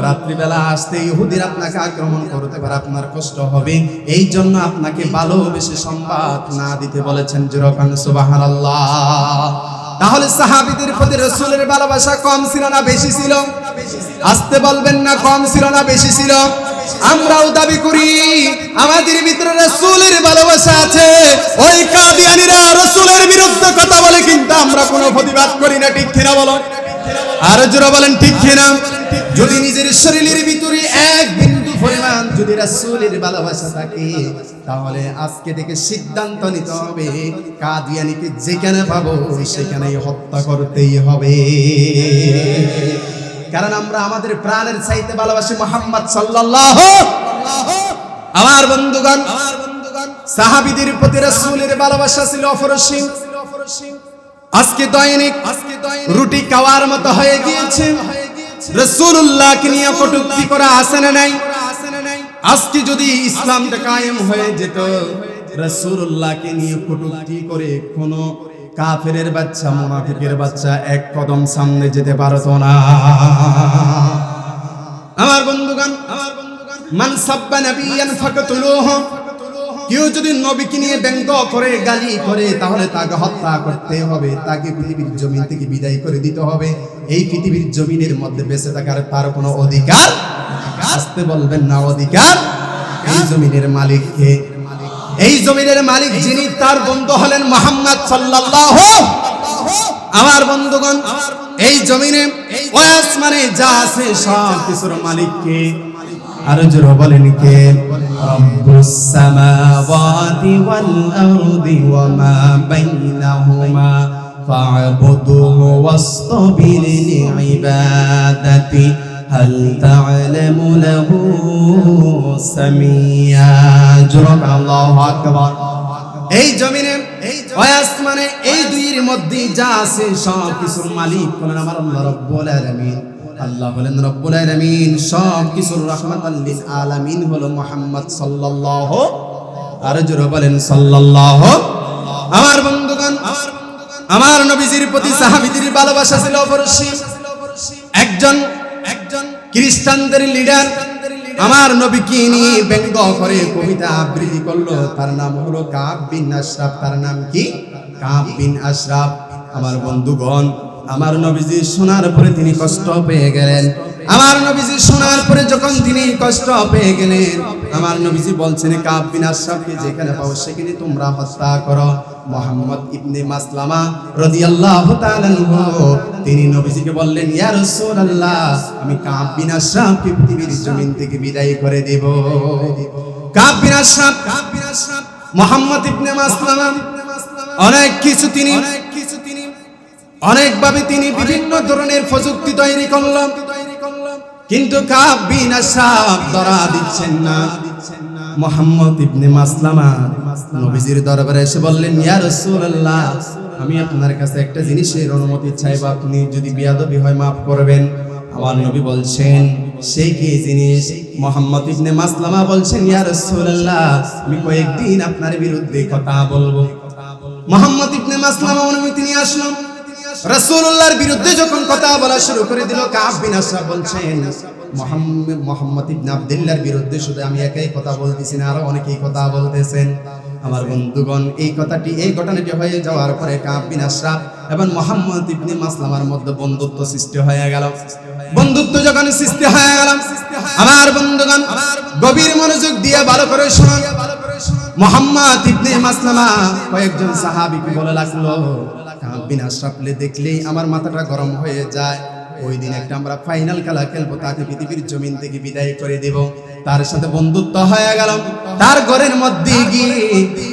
রাত্রিবেলা আসতে ইহুদিরা আপনাকে আক্রমণ করতে পারে, আপনার কষ্ট হবে, এই জন্য আপনাকে ভালোবেসে সংবাদ না দিতে বলেছেন। জোরকান সুবহানাল্লাহ। তাহলে সাহাবীদের প্রতি রাসূলের ভালোবাসা কম ছিল না বেশি ছিল? আসতে বলবেন না, কম ছিল না বেশি ছিল? আমরাও দাবি করি আমাদের ভিতরে রাসূলের ভালোবাসা আছে। ওই কাদিয়ানীরা রাসূলের বিরুদ্ধে কথা বলে কিন্তু আমরা কোনো প্রতিবাদ করি না, ঠিক কিনা বলো? আর জোরে বলেন ঠিক কিনা? যদি নিজের শরীরের ভিতরে এক বিন্দু পরিমাণ যদি রাসূলের ভালোবাসা থাকে তাহলে আজকে থেকে সিদ্ধান্ত নিতে হবে কাদিয়ানীকে যেখানে পাবো সেখানেই হত্যা করতেই হবে। কারণ আমরা আমাদের প্রাণের চাইতে ভালোবাসি মুহাম্মদ সাল্লাল্লাহু। আমার বন্ধুগণ, সাহাবীদের প্রতি রাসূলের ভালোবাসা ছিল অপরিসীম। আজকে দৈনিক রুটি খাওয়ার মতো হয়ে গিয়েছে। রাসূলুল্লাহকে নিয়ে কটূক্তি করা আছে না নাই? আজকে যদি ইসলামটা কায়েম হয়ে যেত, রাসূলুল্লাহকে নিয়ে কটূক্তি করে কোন কাফেরের বাচ্চা, মুনাফিকের বাচ্চা এক কদম সামনে যেতে পারত না। আমার বন্ধুগণ, মান সাব্বা নাবিয়ান ফাকতুলুহু, কেউ যদি নবীকে নিয়ে ব্যঙ্গ করে, গালি করে, তাহলে তাকে হত্যা করতে হবে, তাকে পৃথিবীর জমিন থেকে বিদায় করে দিতে হবে। এই পৃথিবীর জমিনের মধ্যে বেঁচে থাকার তার কোনো অধিকার, আসতে বলবেন না অধিকার। এই জমিনের মালিক কে? এই জমিনের মালিক যিনি, তার বন্ধু হলেন মুহাম্মদ সাল্লাল্লাহু। আমার বন্ধুগণ, এই জমিনে ওই আসমানে যা আছে সব কিছুর মালিক কে? আর জোরে বলেন কে? রব্বুস সামাওয়াতি ওয়াল আরদি ওয়া মা বাইনাহুমা ফা'বুদুহু ওয়াসতাবির লিইবাদাতি হাল তা'লামু লাহু সামিয়া। জোরে আল্লাহু আকবার। এই জমিনে ওই আসমানে এই দুইয়ের মধ্যে যা আছে সব কিছুর মালিক হলেন আমার আল্লাহ রাব্বুল আলামিন। আল্লাহ হলেন রব্বুল আলামিন, সব কিছুর রাহমাতাল লিল আলামিন হলো মুহাম্মদ সাল্লাল্লাহু, আর জোরে বলেন সাল্লাল্লাহু। আমার বন্ধুগণ, আমার নবীজির প্রতি সাহাবীদের ভালোবাসা ছিল অপরিসীম। একজন খ্রিস্টানদের লিডার আমার নবীকে নিয়ে ব্যঙ্গ করে কবিতা আবৃত্তি করলো, তার নাম হলো কাব বিন আশরাফ। তার নাম কি? কাব বিন আশরাফ। আমার বন্ধুগণ, আমার নবীজি শোনার পরে তিনি কষ্ট পেয়ে গেলেন। আমার নবীজি শোনার পরে যখন তিনি কষ্ট পেয়ে গেলেন, আমার নবীজি বলছেন কাব বিন আশরাফকে যেখানে পাও সেখানে তোমরা হত্যা করো। মুহাম্মদ ইবনে মাসলামা রাদিয়াল্লাহু তাআলা আনহু তিনি নবীজিকে বললেন, ইয়া রাসূলুল্লাহ, আমি কাব বিন আশরাফকে পৃথিবীর জমিন থেকে বিদায় করে দেব। কাব বিন আশরাফ মুহাম্মদ ইবনে মাসলামা অনেক কিছু তিনি অনেকভাবে তিনি বিভিন্ন ধরনের প্রযুক্তি তৈরি করলেন, কিন্তু কাব বিন আশরাফ ধরা দিচ্ছেন না। মুহাম্মদ ইবনে মাসলামা নবীজির দরবারে এসে বললেন, ইয়া রাসূলুল্লাহ, আমি আপনার কাছে একটা জিনিসের অনুমতি চাইবো, আপনি যদি বেয়াদবি হয় মাফ করবেন। আমার নবী বলছেন, সেই কি জিনিস? মুহাম্মদ ইবনে মাসলামা বলছেন, ইয়া রাসূলুল্লাহ, আমি কয়েকদিন আপনার বিরুদ্ধে কথা বলবো। মুহাম্মদ ইবনে মাসলামা অনুমতি নিয়ে আসলেন। রাসূলুল্লাহর বিরুদ্ধে যখন কথা বলা শুরু করে দিল, কাব বিন আশরাফ বলছেন, মুহাম্মদ ইবনে আব্দুল্লাহর বিরুদ্ধে শুধু আমি একাই কথা বলতেছি না, আরো অনেকেই কথা বলতেছেন। আমার বন্ধুগণ, এই ঘটনাটি হয়ে যাওয়ার পরে কাব বিন আশরাফ এবং মুহাম্মদ ইবনে মাসলামার মধ্যে বন্ধুত্ব সৃষ্টি হয়ে গেল। বন্ধুত্ব যখন সৃষ্টি হয়ে গেল, আমার বন্ধুগণ গভীর মনোযোগ দিয়ে ভালো করে শুনুন। মুহাম্মদ ইবনে মাসলামা কয়েকজন সাহাবীকে বলে লাগলো, কাব বিন আশরাফকে দেখলেই আমার মাথাটা গরম হয়ে যায়। ওই দিন একটা আমরা ফাইনাল খেলা খেলবো, তাকে পৃথিবীর জমিন থেকে বিদায় করে দেব। তার সাথে বন্ধুত্ব হয়ে গেল। তার ঘরের মধ্যে গিয়ে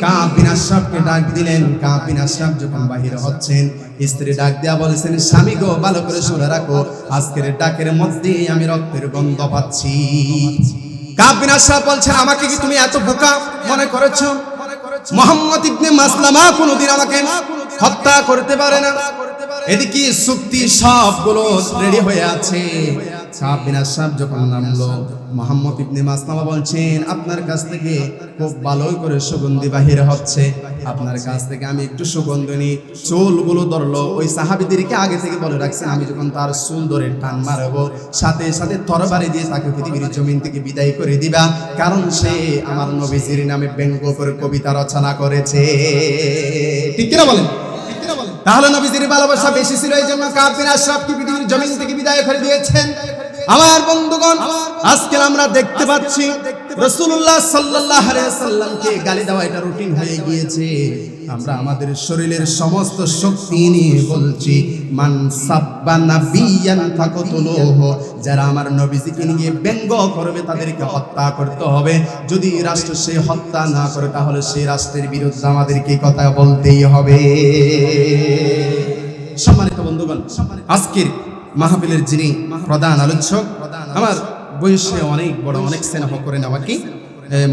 কাব বিন আশরাফকে ডাক দিলেন। কাব বিন আশরাফ যখন বাহির হচ্ছেন, স্ত্রী ডাক দেয়া বলেছেন, স্বামী গো, ভালো করে শুনে রাখো, আজকের ডাকের মধ্যে আমি রক্তের গন্ধ পাচ্ছি। কাব বিন আশরাফ বলছেন, আমাকে কি তুমি এত বোকা মনে করেছো? মুহাম্মদ ইবনে মাসলামা কোনোদিন আমাকে হত্যা করতে পারে না। এদিকে চুক্তি সবগুলো রেডি হয়ে আছে। কাব বিন আশরাফ যখন নামলো, মুহাম্মদ ইবনে মাসলামা বলছেন, আপনার কাছ থেকে খুব ভালোই করে সুগন্ধি বাহির হচ্ছে, আপনার কাছ থেকে আমি একটু সুগন্ধি নিই। চুলগুলো ধরলো। ওই সাহাবীদেরকে আগে থেকে বলে রাখছেন, আমি যখন তার চুল ধরে টান মারবো, সাথে সাথে তরবারি দিয়ে তাকে পৃথিবীর জমিন থেকে বিদায় করে দিবা, কারণ সে আমার নবীজির নামে ব্যঙ্গ করে কবিতা রচনা করেছে। ঠিক কিনা বলেন? তাহলে নবীজির ভালোবাসা বেশি ছিল, এই জন্য কাব বিন আশরাফকে পৃথিবীর জমিন থেকে বিদায় করে দিয়েছেন। আমার বন্ধুগণ, আজকে আমরা দেখতে পাচ্ছি রাসূলুল্লাহ সাল্লাল্লাহু আলাইহি সাল্লামকে গালি দেওয়া এটা রুটিন হয়ে গিয়েছে। আমরা আমাদের শরীরের সমস্ত শক্তি নিয়ে বলছি, মান সাব্বা নাবিয়ান ফাকতুলুহু, যারা আমার নবীজিকে নিয়ে ব্যঙ্গ করবে তাদেরকে হত্যা করতে হবে। যদি রাষ্ট্র সে হত্যা না করে, তাহলে সেই রাষ্ট্রের বিরুদ্ধে আমাদেরকে কথা বলতেই হবে। সম্মানিত বন্ধুগণ, আজকের মাহফিলের যিনি প্রধান আলোচক, আমার বয়সে অনেক বড়, অনেক স্নেহ করে নেওয়া কি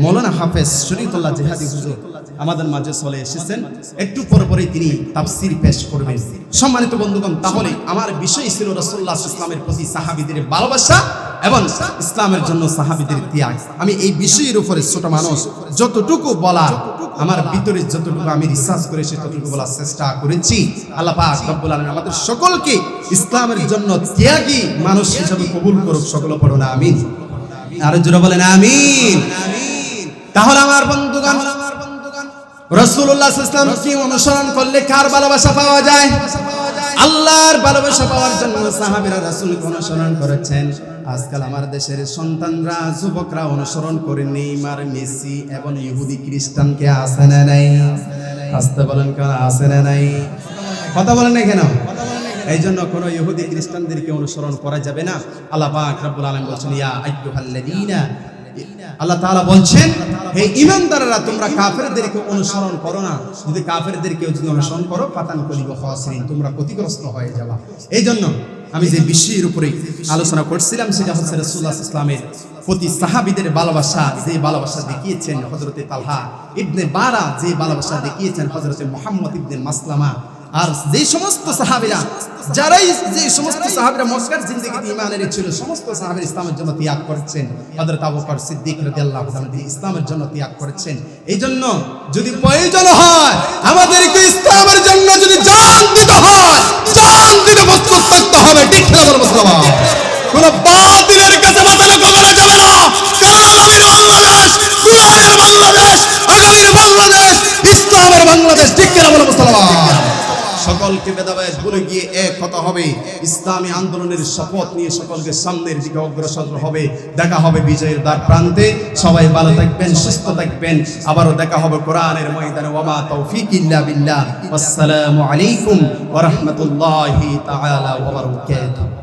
মৌলানা হাফেজ শরীফুল্লাহ জিহাদি হুজুর আমাদের মাঝে চলে এসেছেন। একটু পরে তিনি তাফসীর পেশ করবেন। সম্মানিত বন্ধুগণ, তাহলে আমার বিষয় ছিল রাসূলুল্লাহ ইসলামের প্রতি সাহাবীদের ভালোবাসা এবং ইসলামের জন্য সাহাবীদের ত্যাগ। আমি এই বিষয়ের উপরে ছোট মানুষ যতটুকু বলা, আমার ভিতরে যতটুকু আমি রিসার্চ করেছি ততটুকু বলার চেষ্টা করেছি। আল্লাহ পাক রব্বুল আলামিন আমাদের সকলকে ইসলামের জন্য ত্যাগী মানুষ হিসেবে কবুল করুক। সকলে পড়ুন আমিন। আর জোরে বলেন আমিন। তাহলে আমার বন্ধুগণ, রাসূলুল্লাহ সাল্লাল্লাহু আলাইহি ওয়াসাল্লামকে অনুসরণ করলে কার ভালোবাসা পাওয়া যায়? আল্লাহর ভালোবাসা পাওয়ার জন্য সাহাবীরা রাসূলকে অনুসরণ করেছেন। আজকাল আমার দেশের সন্তানরা, যুবকরা অনুসরণ করে নেইমার, মেসি এবং ইহুদি খ্রিস্টানকে। আছে না নাই? আসতে বলেন, কেন আছে না নাই? কথা বলেন না কেন? এই জন্য কোন ইহুদি খ্রিস্টানদেরকে অনুসরণ করা যাবে না। আল্লাহ পাক রব্বুল আলামিন বলছেন, ইয়া আইয়ুহাল্লাযীনা, আল্লাহ তাআলা বলছেন, হে ঈমানদাররা, তোমরা কাফেরদেরকে অনুসরণ করো না। যদি কাফেরদেরকে অনুসরণ করো, ফাতান কলিব খাসিরিন, তোমরা ক্ষতিগ্রস্ত হয়ে যাবে। এই জন্য আমি যে বিষয়ের উপরে আলোচনা করছিলাম সেটা হচ্ছে রাসূলুল্লাহ ইসলামের প্রতি সাহাবীদের ভালোবাসা, যে ভালোবাসা দেখিয়েছেন হযরতে তালহা ইবনে বারা, যে ভালোবাসা দেখিয়েছেন হযরতে মুহাম্মদ ইবনে মাসলামা, আর যে সমস্ত সাহাবীরা যে সমস্ত সাহাবীরা মক্কার জিন্দেগিতে ঈমান এনেছিল, সমস্ত সাহাবীরা ইসলামের জন্য ত্যাগ করেছেন। হযরত আবু বকর সিদ্দিক রাদিয়াল্লাহু তাআলা তিনি ইসলামের জন্য ত্যাগ করেছেন। এইজন্য যদি প্রয়োজন হয় আমাদেরকে ইসলামের জন্য যদি জান দিতে হয়, জান দিতে প্রস্তুত থাকতে হবে। ঠিক না বলো মুসলমান? কোন বাতিলের কাছে মাথা নত করা যাবে না। কারণ আগামীর বাংলাদেশ কুরআনের বাংলাদেশ, আগামীর বাংলাদেশ ইসলামের বাংলাদেশ। ঠিক না বলো মুসলমান? সকলকে ভেদাভেদ ভুলে গিয়ে এক কথা হবে, ইসলামী আন্দোলনের শপথ নিয়ে সকলকে সামনের দিকে অগ্রসর হবে। দেখা হবে বিজয়ের দ্বার প্রান্তে। সবাই ভালো থাকবেন, সুস্থ থাকবেন। আবারও দেখা হবে কোরআনের ময়দানে। ওয়া তৌফিক ইল্লা বিল্লাহ। আসসালামু আলাইকুম ওয়া রাহমাতুল্লাহি তাআলা ওয়া বারাকাতুহু।